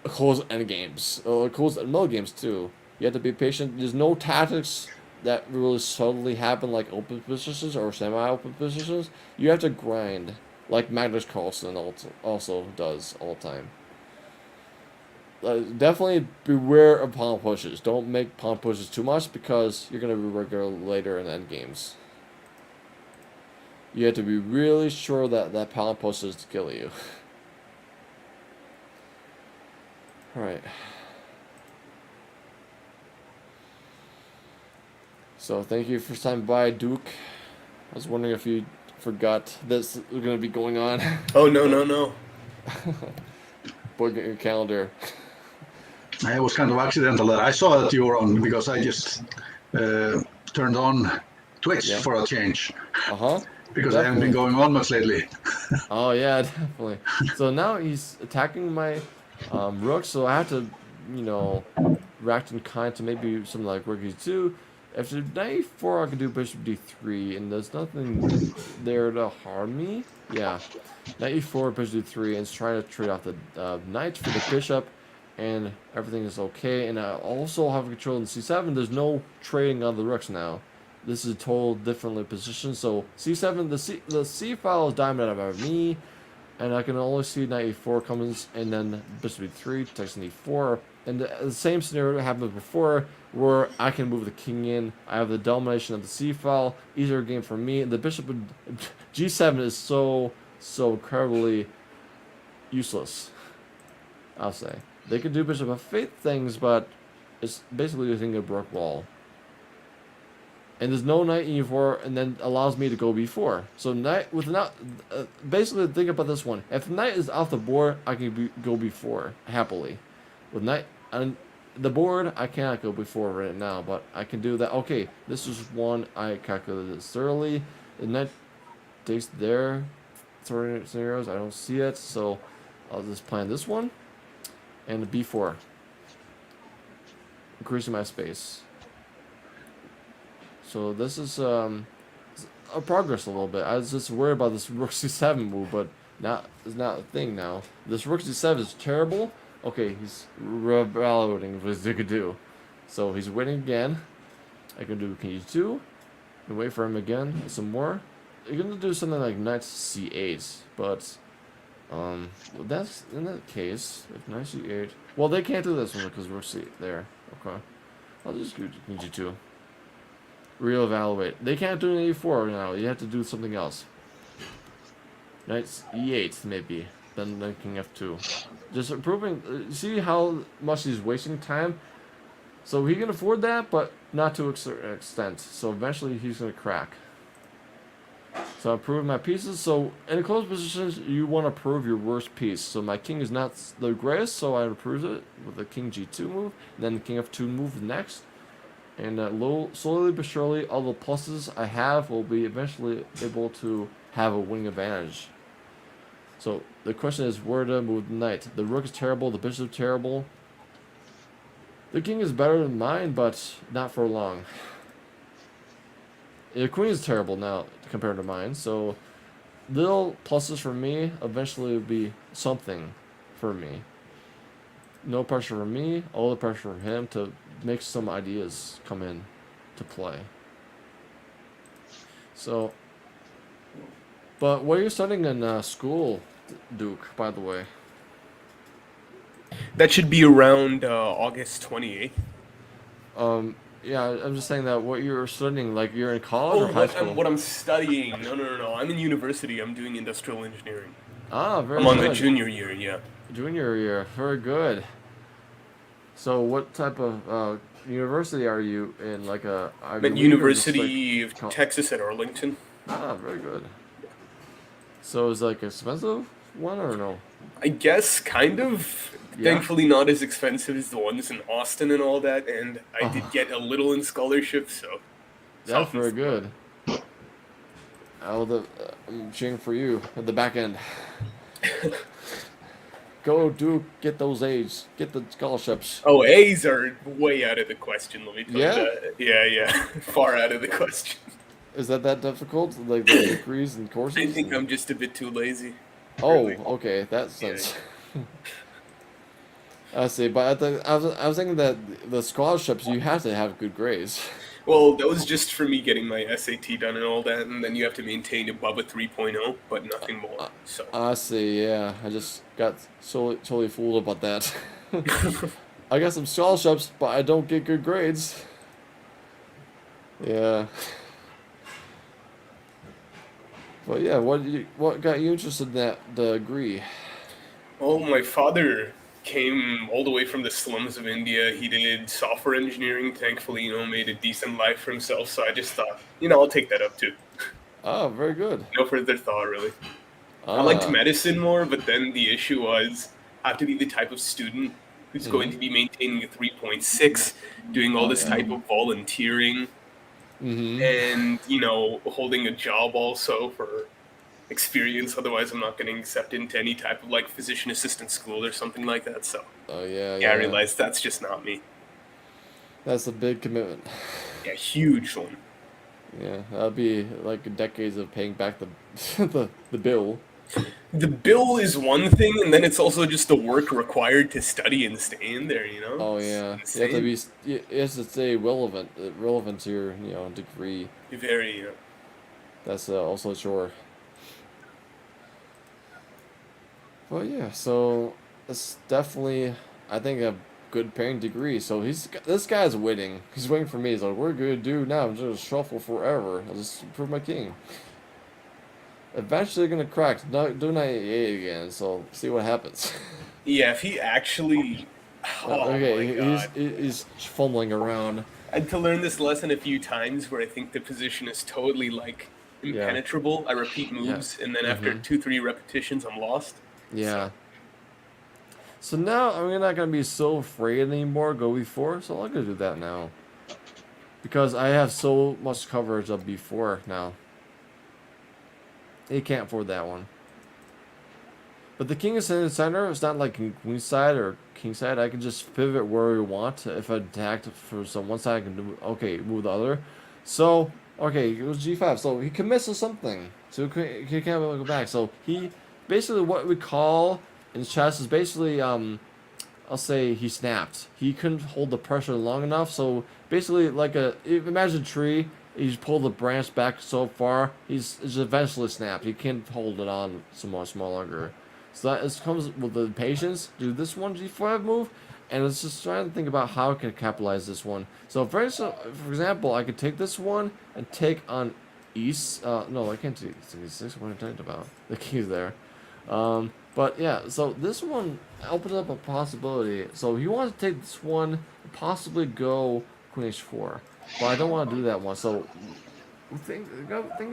close endgames, or close Middlegames too. You have to be patient. There's no tactics that really subtly happen like open positions or semi-open positions. You have to grind, like Magnus Carlsen also does all the time. Definitely beware of pawn pushes. Don't make pawn pushes too much because you're going to be regular later in endgames. You have to be really sure that pawn push is to kill you. Alright. So thank you for stopping by, Duke. I was wondering if you forgot this was going to be going on. Oh no. Book your calendar. It was kind of accidental that I saw that you were on because I just turned on Twitch Yeah. for a change Uh-huh. because I haven't been going on much lately. Oh yeah, definitely. So now he's attacking my rook, so I have to, you know, react in kind to maybe something like rook e2. After knight e4, I can do bishop d3, and there's nothing there to harm me. Yeah, knight e4, bishop d3, and it's trying to trade off the knight for the bishop, and everything is okay. And I also have control in c7. There's no trading on the rooks now. This is a total differently position. So c7, the c file is dominated by me, and I can only see knight e4 comes, and then bishop e3 takes an e4. And the same scenario happened before, where I can move the king in. I have the domination of the c file, easier game for me. And the bishop g7 is so incredibly useless, I'll say. They can do bishop f8 things, but it's basically using a brick wall. And there's no knight e4, and then allows me to go b4. So knight without basically think about this one. If the knight is off the board, I can go b4 happily. With knight on the board, I cannot go b4 right now, but I can do that. Okay, this is one I calculated this thoroughly. The knight takes their scenarios. I don't see it, so I'll just plan this one and b4, increasing my space. So this is progress a little bit. I was just worried about this rook c7 move, but it's not a thing now. This rook c7 is terrible. Okay, he's reevaluating what he could do. So he's winning again. I can do king e2 and wait for him again. Some more. You're gonna do something like knight c8, but that's in that case. If knight c8, well, they can't do this one because rook c there. Okay, I'll just do king g2. Reevaluate. They can't do an e4 now. You have to do something else. Knight e8 maybe. Then king f2. Just improving. See how much he's wasting time. So he can afford that, but not to a certain extent. So eventually he's gonna crack. So I'm improving my pieces. So in close positions, you want to prove your worst piece. So my king is not the greatest, so I improve it with the king g2 move, and then the king f2 move next. And slowly but surely, all the pluses I have will be eventually able to have a winning advantage. So the question is where to move the knight. The rook is terrible, the bishop is terrible. The king is better than mine, but not for long. The queen is terrible now compared to mine, so little pluses for me eventually will be something for me. No pressure for me, all the pressure for him to make some ideas come in to play. So, but what are you studying in school, Duke, by the way? That should be around August 28th. Yeah, I'm just saying that what you're studying, like you're in college or high school? What I'm studying? No. I'm in university. I'm doing industrial engineering. Ah, very I'm good. on the junior year, yeah. Junior year, very good. So what type of university are you in? Like a I'm at University of Texas at Arlington. Ah, very good. So is it like an expensive one or no? I guess kind of. Yeah. Thankfully, not as expensive as the ones in Austin and all that, and I did get a little in scholarship, so. That's very good. I'm cheering for you at the back end. Go, Duke, get those A's, get the scholarships. Oh, A's are way out of the question, let me tell Yeah? you that. Yeah, far out of the question. Is that difficult? Like the degrees and courses? I think I'm just a bit too lazy. Oh, really. okay, that sense. I see, but I was thinking that the scholarships, you have to have good grades. Well, that was just for me getting my SAT done and all that, and then you have to maintain above a 3.0, but nothing more. So. I see, yeah. I just got totally fooled about that. I got some scholarships, but I don't get good grades. Yeah. But yeah, what got you interested in that degree? Oh, my father came all the way from the slums of India. He did software engineering, thankfully, made a decent life for himself. So I just thought, I'll take that up too. Oh, very good. No further thought, really. I liked medicine more, but then the issue was I have to be the type of student who's going to be maintaining a 3.6, doing all this type of volunteering, and, holding a job also for experience. Otherwise, I'm not getting accepted into any type of like physician assistant school or something like that. So I realized that's just not me. That's a big commitment. Yeah, huge one. Yeah, that'll be like decades of paying back the bill. The bill is one thing, and then it's also just the work required to study and stay in there. Oh yeah, you have to be. You have to stay relevant to your degree. Very. That's also a chore. Well, yeah, so it's definitely, I think, a good paying degree. So this guy's waiting. He's waiting for me. He's like, we're good, dude. Now I'm just shuffle forever. I'll just improve my king. Eventually, gonna crack. Do knight e8 again. So see what happens. Yeah, if he actually. Oh okay, my God. he's fumbling around. I had to learn this lesson a few times where I think the position is totally like impenetrable. I repeat moves, and then after 2-3 repetitions, I'm lost. Yeah. So now I'm not gonna be so afraid anymore. Go before, so I'm gonna do that now. Because I have so much coverage of before now. He can't afford that one. But the king is in the center. It's not like queen side or king side. I can just pivot where we want. If I attacked for one side, I can do move the other. So Okay, it was G5, so he commits to something. So he can't really go back. So he basically what we call in chess is basically I'll say he snapped. He couldn't hold the pressure long enough. So basically, like imagine a tree. He's pulled the branch back so far. He's eventually snapped. He can't hold it on so much more longer. So that is, comes with the patience. Do this one G5 move, and it's just trying to think about how I can capitalize this one. So for example, I could take this one and take on East. No, I can't take E6. What am I talking about? The key's there. But yeah, so this one opens up a possibility. So he wants to take this one, and possibly go Queen H4, but I don't want to do that one. So think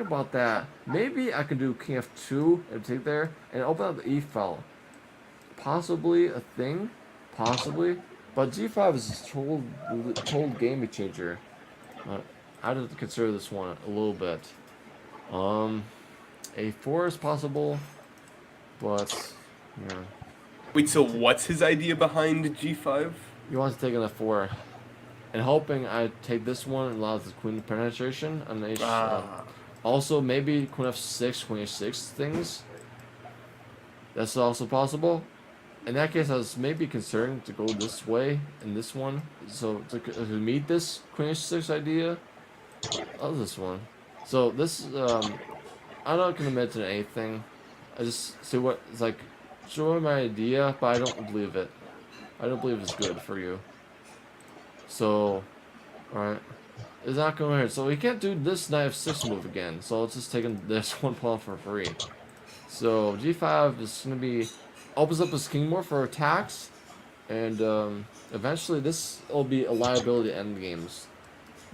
about that. Maybe I could do King F2 and take there and open up the E file. Possibly a thing, possibly. But G5 is a total game changer. I have to consider this one a little bit. A4 is possible, but yeah. Wait, so what's his idea behind G5? He wants to take an F4, and hoping I take this one and allows the queen penetration on H. Also, maybe Queen F6, Queen H6 things. That's also possible. In that case, I was maybe concerned to go this way in this one. So to meet this Queen H6 idea, of this one. So this, I'm not gonna commit to anything. I just see what it's like. Show my idea, but I don't believe it. I don't believe it's good for you. So, alright. It's not going here. So we can't do this knight f6 move again. So it's just taking this one pawn for free. So G5 is going to be opens up his king more for attacks, and eventually this will be a liability end games.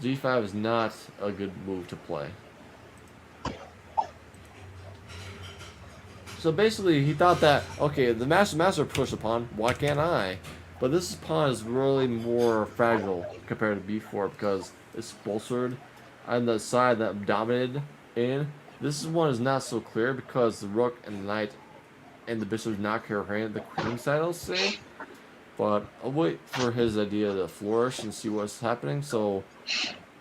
G5 is not a good move to play. So basically, he thought that okay, the master pushed a pawn. Why can't I? But this pawn is really more fragile compared to b4 because it's bolstered on the side that I'm dominated in. This one is not so clear because the rook and the knight and the bishop is not coherent. The queen side, I'll say. But I'll wait for his idea to flourish and see what's happening. So,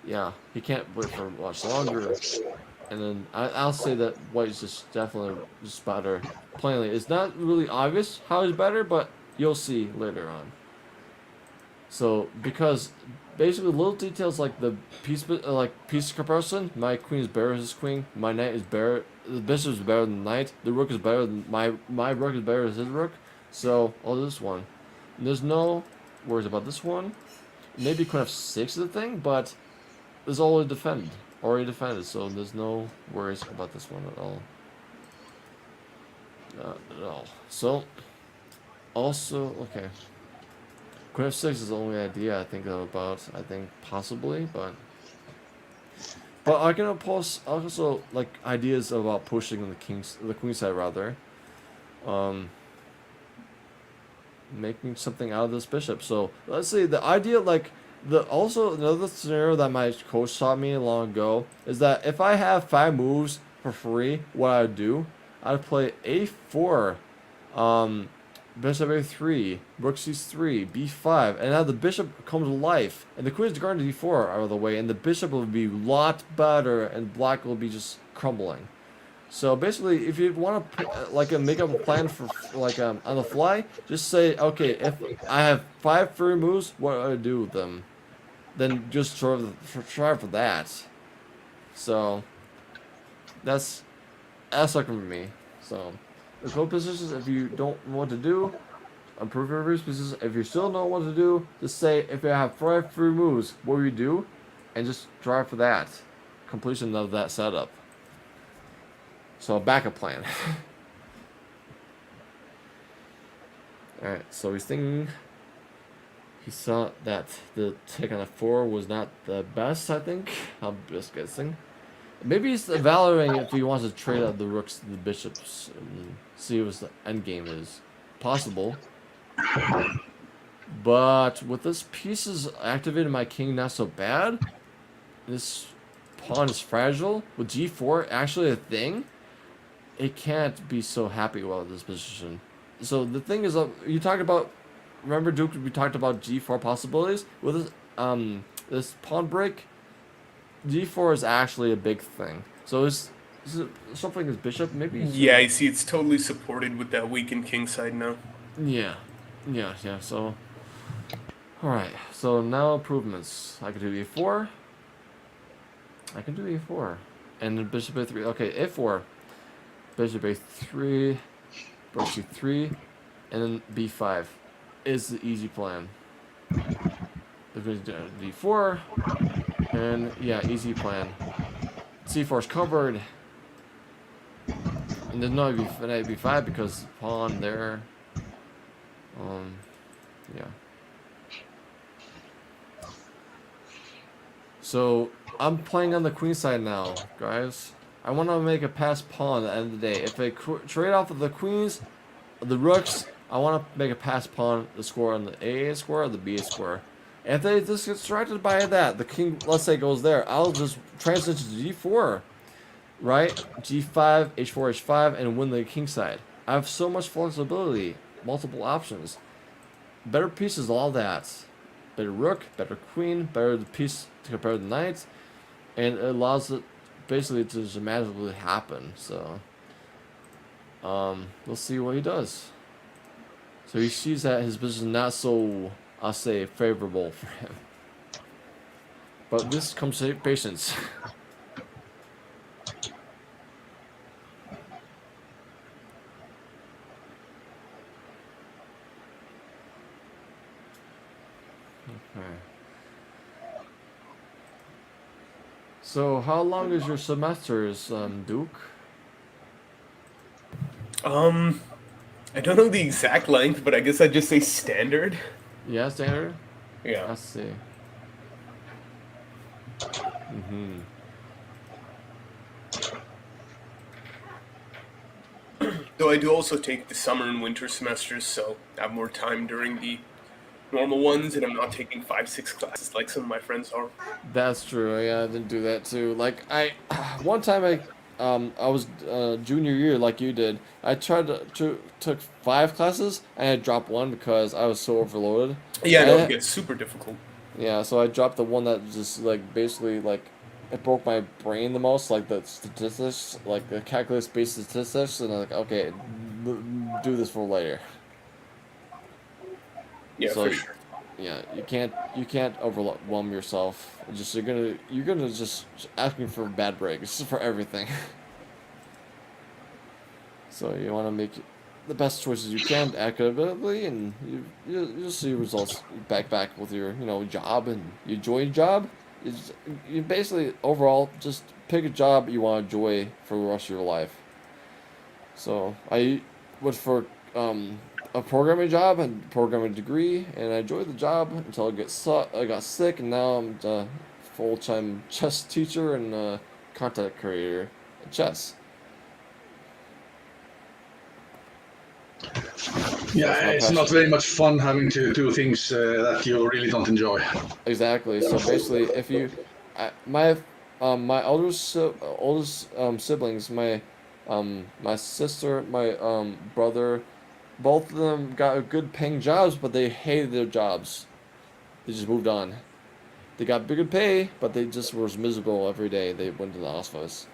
yeah, he can't wait for much longer. And then I'll say that white is just definitely just better. Plainly, it's not really obvious how he's better, but you'll see later on. So because basically little details like the piece comparison, my queen is better than his queen, my knight is better, the bishop is better than the knight, the rook is better than my rook is better than his rook. So I'll do this one. And there's no worries about this one. Maybe queen f6 is the thing, but there's already defended, so there's no worries about this one at all. Not at all. So, also, okay. Queen f6 is the only idea I think about. I think possibly, but I can also like ideas about pushing the queen side rather. Making something out of this bishop. So let's say the idea like. Also another scenario that my coach taught me long ago is that if I have 5 moves for free, what I would do, I'd play a4, bishop a3, rook c3, b5, and now the bishop comes to life, and the queen is guarded to d4 out of the way, and the bishop will be a lot better, and black will be just crumbling. So basically, if you want to make up a plan for on the fly, just say, okay, if I have 5 free moves, what do I do with them? Then just try for that. So that's like for me. So the code positions, if you don't know what to do, improve your positions. If you still don't know what to do, just say if you have 5 free moves, what do you do? And just try for that. Completion of that setup. So a backup plan. Alright, so he's thinking he saw that the take on f4 was not the best, I think. I'm just guessing. Maybe he's evaluating if he wants to trade out the rooks to the bishops and see what the endgame is. Possible. But with this pieces activated my king not so bad. This pawn is fragile. With g4 actually a thing. It can't be so happy about this position. So the thing is, you talked about. Remember, Duke? We talked about g4 possibilities with this pawn break. G4 is actually a big thing. So is it something as bishop? Maybe. Yeah, I see. It's totally supported with that weakened king side now. Yeah. Yeah. So. Alright. So now improvements. I can do E4. I can do E4. And then bishop A3. Okay, A4. Bishop A3. Rook C3. And then B5 is the easy plan. D4. And yeah, easy plan. C4 is covered. And there's no knight B5 because pawn there. Yeah. So I'm playing on the queen side now, guys. I want to make a pass pawn at the end of the day. If I trade off of the queens, the rooks, I want to make a pass pawn the score on the A square or the B square. And if they just get distracted by that, the king, let's say, goes there, I'll just transit to G4, right? G5, H4, H5, and win the king side. I have so much flexibility, multiple options, better pieces, all that. Better rook, better queen, better the piece to compare the knights, and it allows it basically to just magically happen. So, let's see what he does. So he sees that his position is not so, I'll say, favorable for him. But this comes to patience. Okay. So how long is your semesters, Duke? I don't know the exact length, but I guess I'd just say standard. Yeah, standard? Yeah. I see. Though I do also take the summer and winter semesters, so I have more time during the normal ones, and I'm not taking 5-6 classes like some of my friends are. That's true. Yeah, I didn't do that too. Like one time I was junior year like you did. I tried to took 5 classes and I dropped one because I was so overloaded. Yeah, no, And it gets super difficult. yeah, so I dropped the one that just like basically like it broke my brain the most, like the statistics, like the calculus-based statistics, and I'm like, okay, do this for later. Yeah, So, for sure. yeah, you can't overwhelm yourself. Just you're gonna just asking for bad breaks for everything. So you want to make the best choices you can accurately, and you'll see results back with your job, and you enjoy your job. You basically overall just pick a job you want to enjoy for the rest of your life. So I went for a programming job and programming degree, and I enjoyed the job until I got sick, and now I'm a full-time chess teacher and content creator at chess. Yeah, it's not very much fun having to do things that you really don't enjoy. Exactly. So basically, if you, my oldest siblings, my sister, my brother, both of them got good paying jobs, but they hated their jobs. They just moved on. They got bigger pay, but they just were miserable every day. They went to the office.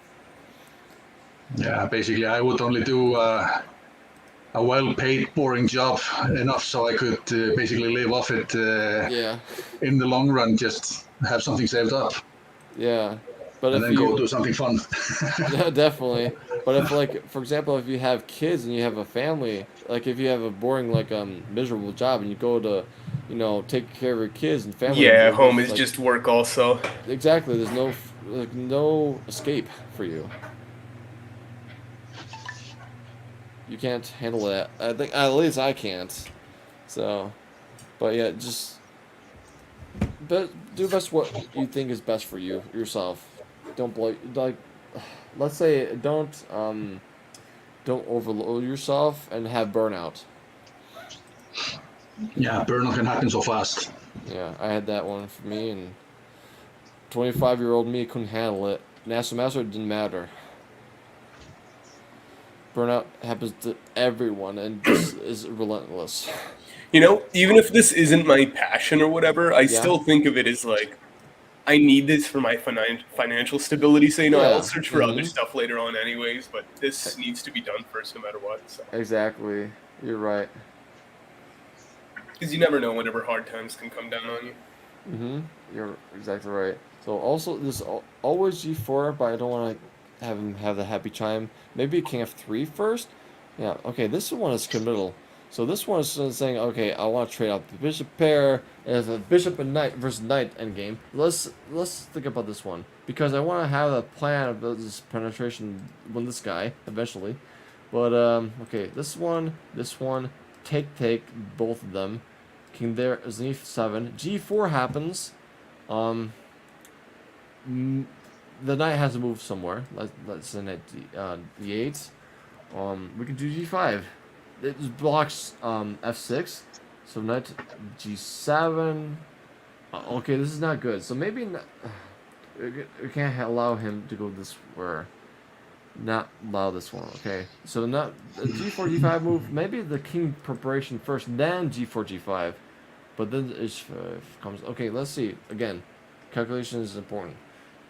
Yeah, basically, I would only do a well-paid, boring job enough so I could basically live off it Yeah. in the long run, just have something saved up, Yeah. But and if then go you, do something fun. yeah, definitely. But if, like, for example, if you have kids and you have a family, like if you have a boring, like, miserable job and you go to, take care of your kids and family. Yeah, home is like, just work also. exactly. There's no escape for you. You can't handle that. I think at least I can't. So, but yeah, do best what you think is best for you yourself. Don't let's say don't overload yourself and have burnout. Yeah, burnout can happen so fast. Yeah, I had that one for me, and 25-year-old me couldn't handle it. National master didn't matter. Burnout happens to everyone, and this is relentless. Even if this isn't my passion or whatever, I Yeah. still think of it as like I need this for my financial stability. So Yeah. I'll search for other Mhm. stuff later on, anyways. But this needs to be done first, no matter what. So Exactly. You're right. because you never know whenever hard times can come down on you. You're exactly right. So also this always G4, but I don't want to have him have the happy chime. Maybe King F3 first. Yeah. Okay. This one is committal. So this one is saying, okay, I want to trade out the bishop pair as a bishop and knight versus knight endgame. Let's think about this one because I want to have a plan of this penetration win this guy eventually. But okay, this one, take both of them. King there is an e7. G4 happens. Um, the knight has to move somewhere. Let's say knight d8. We can do G5. It just blocks F6. So knight G7. Okay, this is not good. So maybe we can't allow him to go this where. Not allow this one. Okay, so not G4 G5 move. Maybe the king preparation first, then G4 G5. But then H5 comes. Okay, let's see. Again, calculation is important.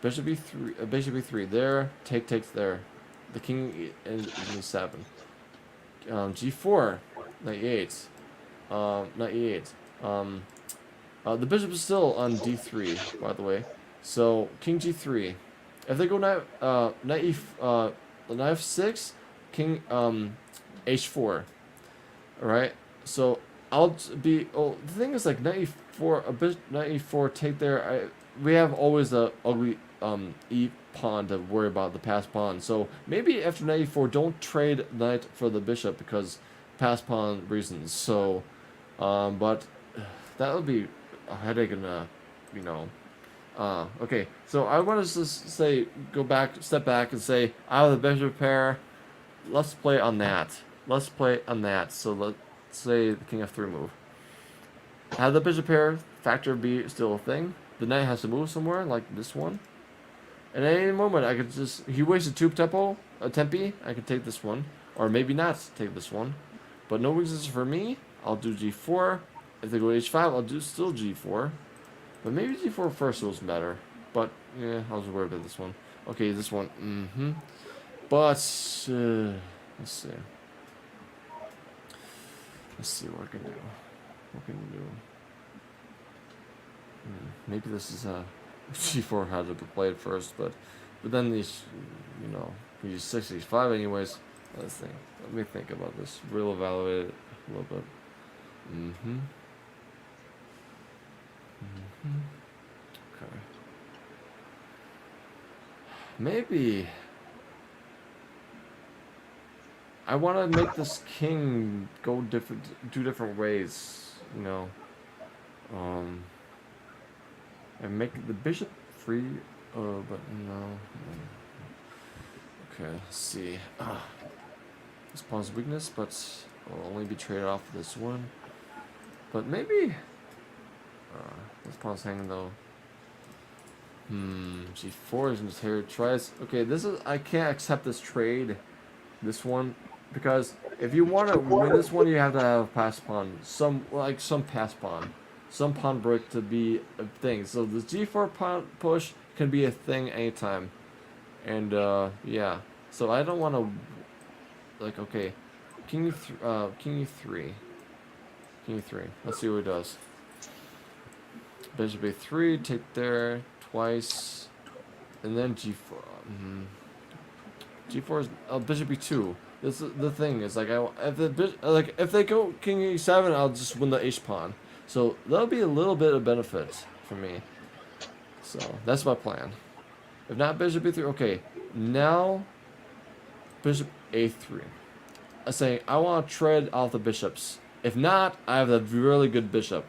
Bishop E3, Bishop E3 there. Takes there. The king is E7. G4, knight E8. Knight E8. The bishop is still on D3, by the way. So king G3. If they go knight F6, king H4. All right. So I'll be. Oh, the thing is like knight E4, a bit knight E4 take there. We have always the ugly E pawn to worry about, the pass pawn. So maybe after knight E4, don't trade knight for the bishop because pass pawn reasons. So, but that would be a headache and you know. Okay, so I want to just say, step back and say, out of the bishop pair, let's play on that. So let's say the king f3 move. Have the bishop pair, factor be still a thing. The knight has to move somewhere, like this one. And at any moment, I could just, he wasted two tempi, I could take this one. Or maybe not take this one. But no reasons for me, I'll do g4. If they go h5, I'll do still g4. But maybe g4 first was better. But, yeah, I was worried about this one. Okay, this one, But, let's see. Let's see what I can do. What can we do? Maybe this is g4 had to be played first, but then these, he's 65 anyways. Let's think. Let me think about this. Real evaluate it a little bit. Okay. Maybe I want to make this king go two different ways, and make the bishop free. But no. Okay, let's see. This pawn's weakness, but will only be traded off for this one. But maybe this pawn's hanging though. G4 is just here. Tries. Okay, I can't accept this trade. This one, because if you want to win this one, you have to have a pass pawn. Some pass pawn. Some pawn break to be a thing. So the G4 pawn push can be a thing anytime. And yeah. So I don't want to, okay, king E3. Let's see what he does. Bishop A3, take there twice, and then G4. G4 is bishop E2. This is the thing is if they go king E7, I'll just win the H pawn. So that'll be a little bit of benefit for me. So that's my plan. If not bishop E3, okay. Now bishop A3. I say I want to trade off the bishops. If not, I have a really good bishop,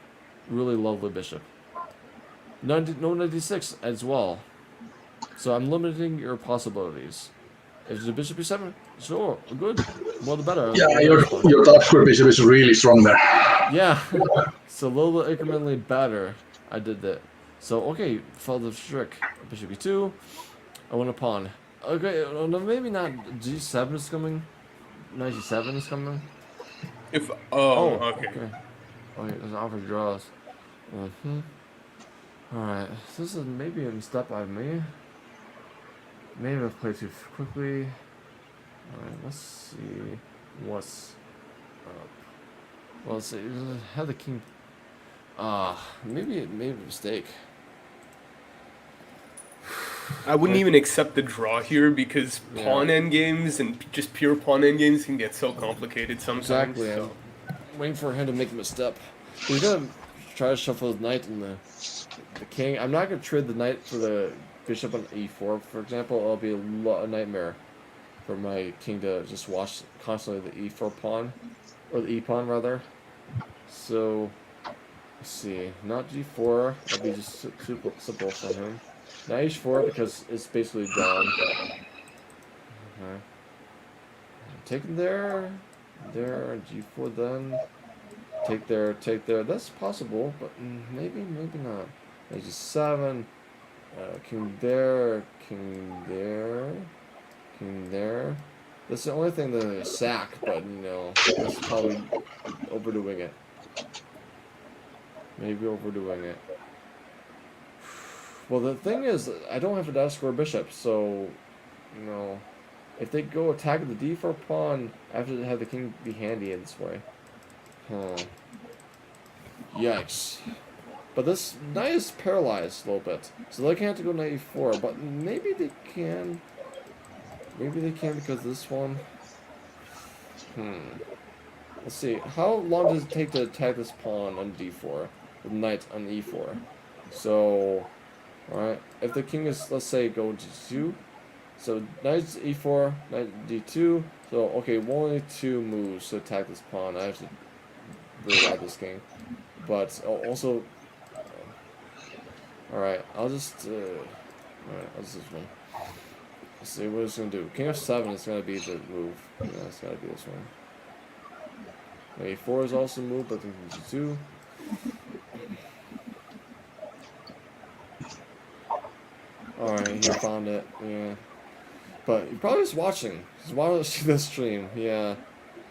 really lovely bishop. No 96 as well. So I'm limiting your possibilities. If the bishop E7, sure, good. More the better. Yeah, your dark square bishop is really strong there. Yeah, it's a little bit incrementally better. I did that. So, okay, follow the trick. Bishop E2. I want a pawn. Okay, no, maybe not. G7 is coming. Knight G7 is coming. Okay. Okay. Oh, yeah, there's an offer draws. Alright, this is maybe a step by me. Maybe I've played too quickly. Alright, let's see what's up. Well, let's see. Have the king. Maybe it made a mistake. I wouldn't even accept the draw here because pawn endgames and just pure pawn endgames can get so complicated sometimes. Exactly. So. I'm waiting for him to make a misstep. He's gonna try to shuffle his knight and the king. I'm not gonna trade the knight for the bishop on e4, for example. It'll be a nightmare for my king to just watch constantly the e4 pawn, or the e pawn rather. So let's see. Not g4. That'll be just super simple for him. Not h4 because it's basically gone. Okay. Taking there, g4 then. Take there. That's possible, but maybe not. H7. King there. That's the only thing that is sack, but that's probably overdoing it. Maybe overdoing it. Well, the thing is, I don't have to dash square bishop, so, if they go attack the d4 pawn, I have to have the king be handy in this way. Yikes. But this knight is paralyzed a little bit, so they can't have to go knight e4, but maybe they can. Maybe they can because this one. Let's see. How long does it take to attack this pawn on d4? The knight on e4. So, alright. If the king is, let's say, go g2. So, knight e4, knight d2. So, okay, only 2 moves to attack this pawn. I have to really ride this king. But also. Alright, I'll just. Alright, I'll just this one. Let's see what it's gonna do. King f7 is gonna be the move. Yeah, it's gotta be this one. A4 is also moved, but then g2. Alright, he found it. Yeah. But he probably is watching. He's watching this stream. Yeah.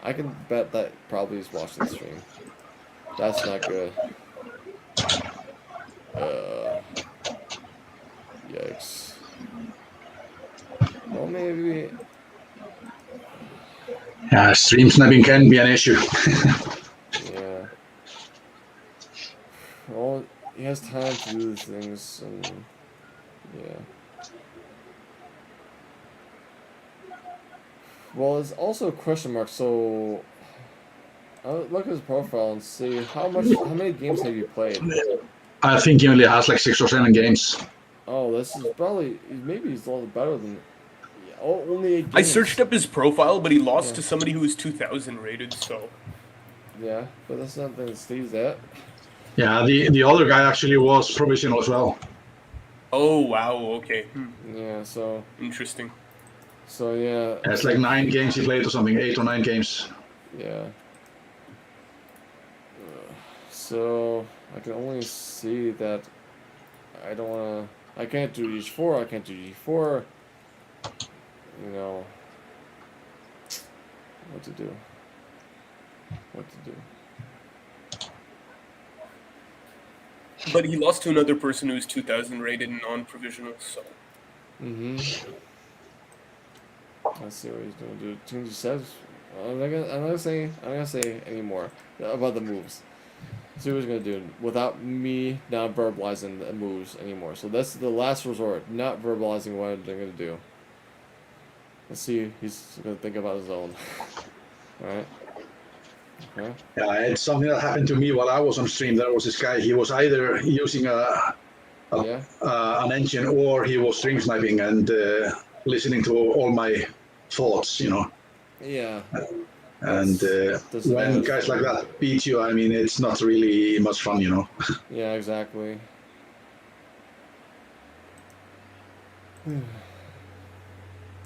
I can bet that probably is watching the stream. That's not good. Yikes. Well, maybe. Yeah, stream sniping can be an issue. Yeah. Well, he has time to do these things, and yeah. Well, it's also a question mark. So, I'll look at his profile and see how many games have you played? I think he only has like 6 or 7 games. Oh, this is probably maybe he's a little better than. Only 8 games. I searched up his profile, but he lost to somebody who was 2,000 rated, so. Yeah, but that's not the Steve's at. Yeah, the other guy actually was provisional as well. Oh, wow, okay. Yeah, so. Interesting. So, yeah. It's like 9 games he played or something, 8 or 9 games. Yeah. So, I can only see that I don't want to. I can't do h4, I can't do g4. What to do. But he lost to another person who's 2,000 rated and non-provisional, so. Let's see what he's going to do. Change says. I'm not gonna say any more about the moves. See what he's gonna do without me not verbalizing the moves anymore. So that's the last resort, not verbalizing what they're gonna do. Let's see. He's gonna think about his own. All right. Okay. Yeah, it's something that happened to me while I was on stream. There was this guy. He was either using an engine or he was stream sniping and listening to all my thoughts. Yeah. And when guys like that beat you, I mean, it's not really much fun, Yeah, exactly.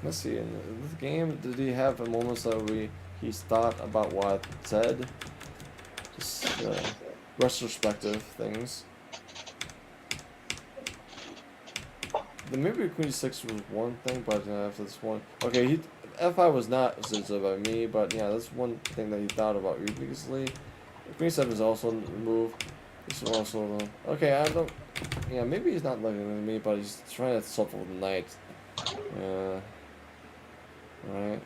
Let's see. In this game, did he have a moment that he's thought about what I said? Just retrospective things. Maybe Queen 6 was one thing, but after this one, okay, F5 was not sensitive by me, but yeah, that's one thing that he thought about previously. Queen 7 is also a move. This is also okay. Yeah, maybe he's not looking at me, but he's trying to shuffle the knight. Right.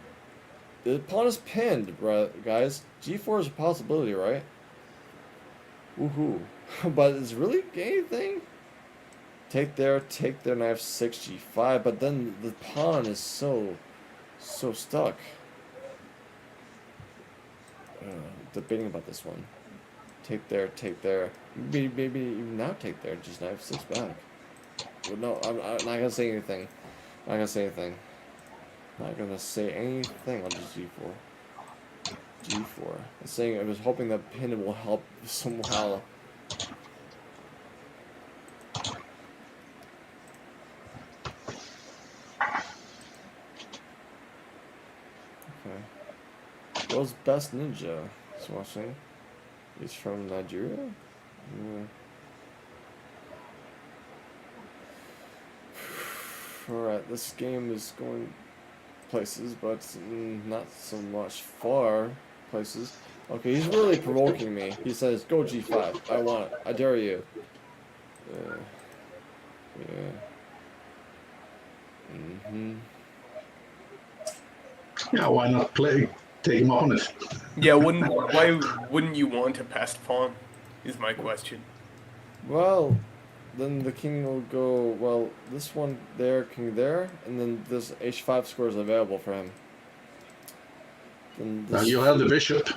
The pawn is pinned, right, guys. G4 is a possibility, right? Woohoo. But is really anything? Take there, knife 6, G5, but then the pawn is so stuck. Debating about this one. Take there. Maybe even now take there, just knife 6 back. Well, no, I'm not gonna say anything. Not gonna say anything. Not gonna say anything on just G4. G4. I'm saying I was hoping that pin will help somehow. Okay. World's best ninja is watching. He's from Nigeria? Yeah. Alright, this game is going places, but not so much far places. Okay, he's really provoking me. He says, go G5. I want it. I dare you. Yeah. Yeah, why not take him up on it? Yeah, why wouldn't you want a passed pawn? Is my question. Well, then the king will go, well, this one there, king there, and then this h5 square is available for him. Then Now this, you have the bishop.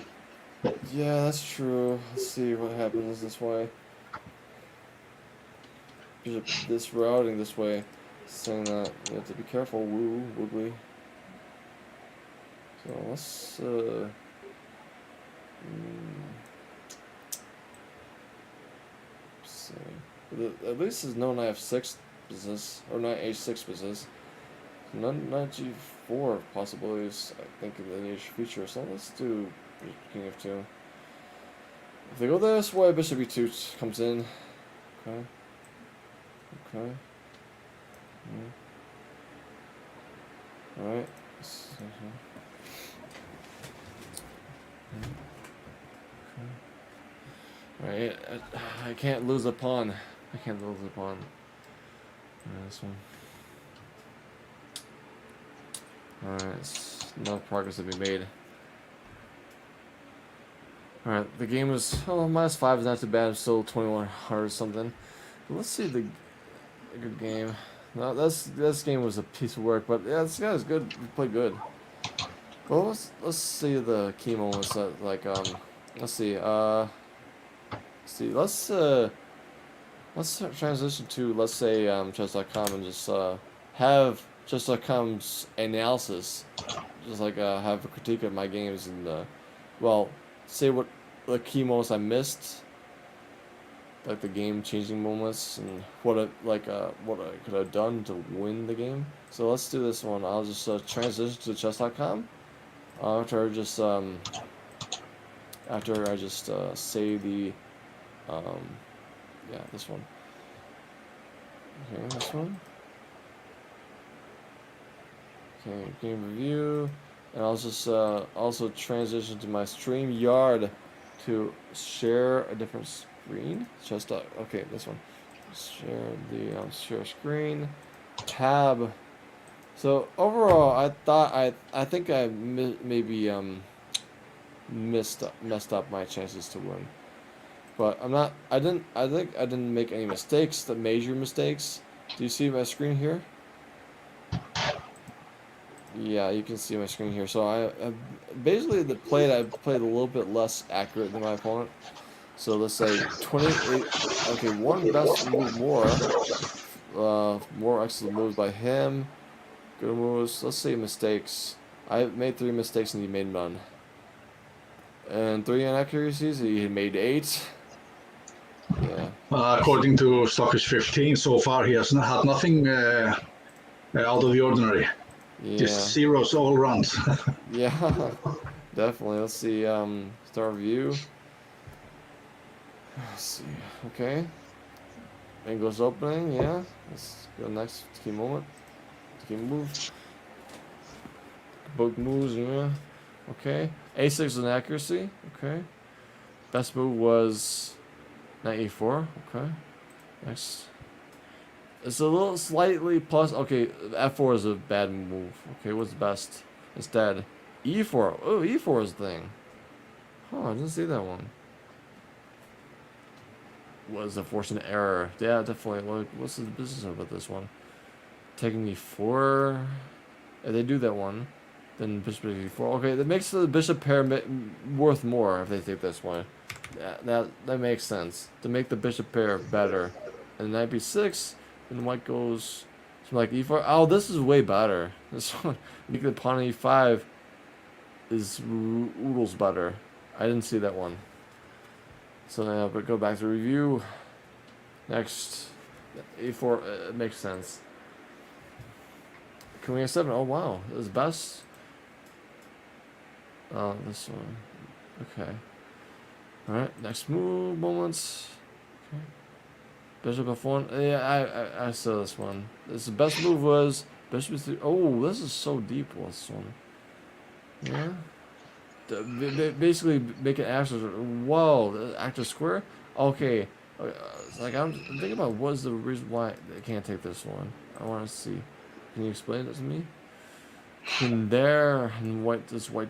yeah, that's true. Let's see what happens this way. Bishop this routing this way, saying that you have to be careful, woogly. So let's see. At least there's no knight f6 business, or knight h6 business. None g4 possibilities, I think, in the near future. So let's do king f2. If they go this way, bishop e2 comes in. Okay. Alright. Alright, I can't lose a pawn. This one. Alright, no progress to be made. Alright, the game was, -5 is not too bad. I'm still 2100 or something. But let's see a good game. No, this game was a piece of work, but yeah, this guy is good. He played good. Well, let's see the key moments that, like, let's see, let's transition to, let's say, chess.com and just have chess.com's analysis, just like have a critique of my games and well, say what the key moments I missed, like the game changing moments and what I could have done to win the game. So let's do this one. I'll just transition to chess.com after I just say the yeah, this one. Okay, this one. Okay, game review, and I'll just also transition to my StreamYard to share a different screen. Just okay, this one. Share the share screen tab. So overall, I think I maybe messed up my chances to win. But I think I didn't make any mistakes, the major mistakes. Do you see my screen here? Yeah, you can see my screen here. So I basically I played a little bit less accurate than my opponent. So let's say 28. Okay, one best move more. More excellent moves by him. Good moves. Let's say mistakes. I made 3 mistakes and he made none. And 3 inaccuracies. He made 8. Yeah. According to Stockfish 15, so far he has had nothing out of the ordinary. Yeah. Just zeros all around. Yeah. Definitely. Let's see. Start review. Let's see. Okay. English opening. Yeah. Let's go next key moment. Key move. Both moves. Yeah. Okay. A6 is an accuracy. Okay. Best move was knight e4. Okay. Next. It's a little slightly plus. Okay, f4 is a bad move. Okay, what's best? Instead, e4. Oh, e4 is the thing. Huh, I didn't see that one. Was a force an error? Yeah, definitely. What's the business about this one? Taking e4. If they do that one, then bishop e4. Okay, that makes the bishop pair worth more if they take this one. That makes sense. To make the bishop pair better. And knight b6, and white goes something like e4. Oh, this is way better. This one, make the pawn e5 is oodles better. I didn't see that one. So now, but go back to review. Next, a4, it makes sense. Queen a7, oh wow, this is best. This one, okay. Alright, next move, moments. Okay. Bishop f1, yeah, I saw this one. The best move was bishop f3. Oh, this is so deep, this one. Yeah. Basically make an active. Whoa, active square. Okay, like I'm thinking about what's the reason why they can't take this one. I want to see. Can you explain it to me? In there, and what does white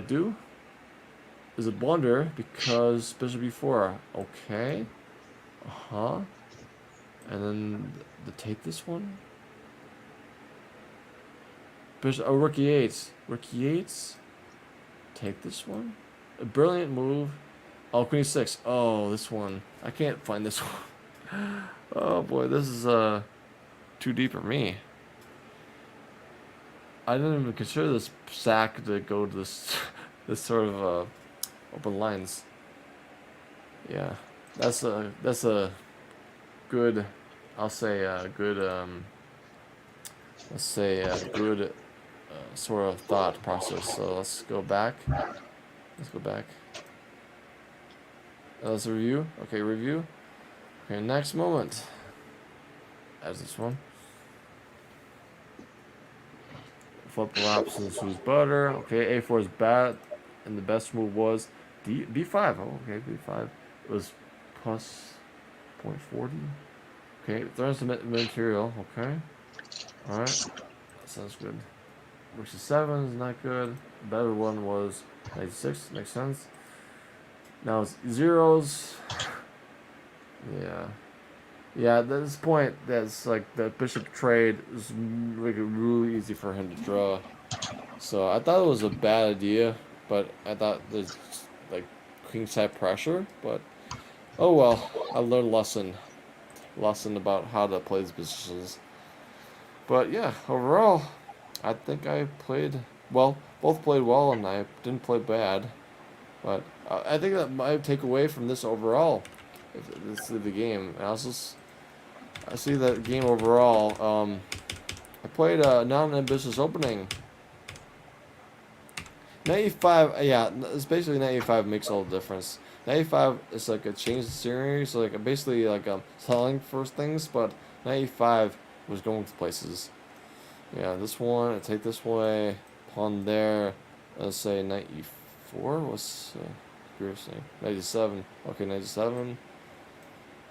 do? Is a blunder because bishop e4. Okay. And then the take this one. Bishop. Oh, rook e8. Rook e8. Take this one. A brilliant move. Oh, queen e6. Oh, this one. I can't find this one. Oh boy, this is too deep for me. I didn't even consider this sack to go to this this sort of open lines. Yeah, that's a good. I'll say good. Let's say good sort of thought process. So let's go back. Let's go back. Let's review. Okay, review. Okay, next moment. As this one. Flip the options. Who's better? Okay, a4 is bad, and the best move was b5. Oh, okay, b5. It was plus 0.40. Okay, throws the material. Okay. All right. That sounds good. Rook c7 is not good. The better one was knight 6. Makes sense. Now it's zeros. Yeah. Yeah, at this point, that's like the bishop trade is like really easy for him to draw. So I thought it was a bad idea, but I thought there's like king-side pressure. But oh well, I learned a lesson about how to play these positions. But yeah, overall, I think I played well. Both played well, and I didn't play bad. But I think that my takeaway from this overall, if this is the game, and I see that game overall. I played a non-ambitious opening. Knight e5, yeah, it's basically knight e5 makes all the difference. Knight e5 is like a change of scenery, so like basically like selling first things, but knight e5 was going to places. Yeah, this one, I take this way, pawn there. Let's say knight e4. What's Group's name? Knight e7. Okay, knight e7.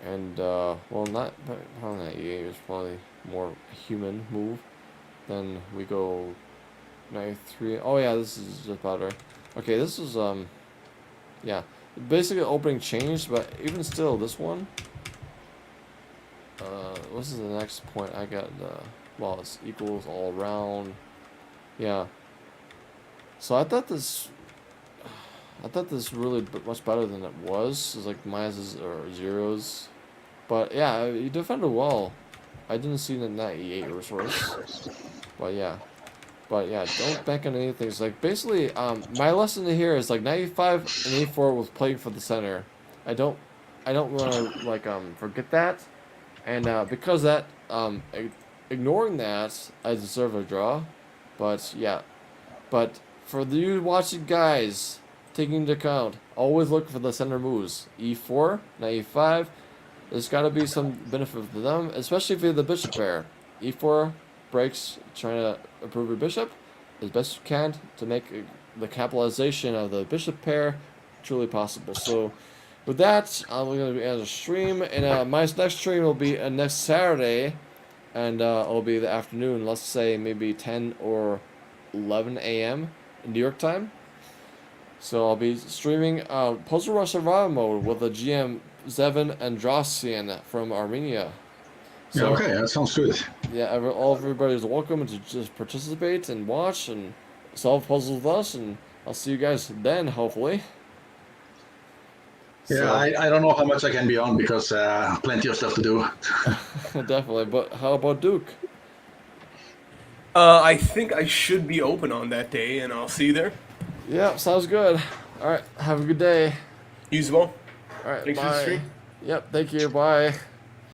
And well, not probably knight e8 is probably more human move. Then we go knight 3. Oh yeah, this is just better. Okay, this is yeah, basically opening changed, but even still, this one. What's the next point? I got well, it's equals all around. Yeah. So I thought this really much better than it was. It's like minuses or zeros, but yeah, you defended well. I didn't see the knight e8 resource, but yeah, don't bank on anything. It's like basically, my lesson here is like knight e5 and e4 was playing for the center. I don't want to like forget that, and because that ignoring that, I deserve a draw. But yeah, but for you watching guys, taking into account, always look for the center moves. e4, knight e5. There's got to be some benefit to them, especially if you're the bishop pair. e4 breaks, trying to improve your bishop as best you can to make the capitalization of the bishop pair truly possible. So, with that, I'm going to end the stream, and my next stream will be next Saturday, and it'll be the afternoon. Let's say maybe 10 or 11 a.m. in New York time. So I'll be streaming Puzzle Rush Survival Mode with the GM Zevin Androsian from Armenia. Yeah, So, okay, that sounds good. yeah, everybody is welcome to just participate and watch and solve puzzles with us, and I'll see you guys then, hopefully. Yeah, I don't know how much I can be on because plenty of stuff to do. Definitely, but how about Duke? I think I should be open on that day, and I'll see you there. Yeah, sounds good. All right, have a good day. You as well. All right, Thanks for the bye. stream. Yep, thank you. Bye.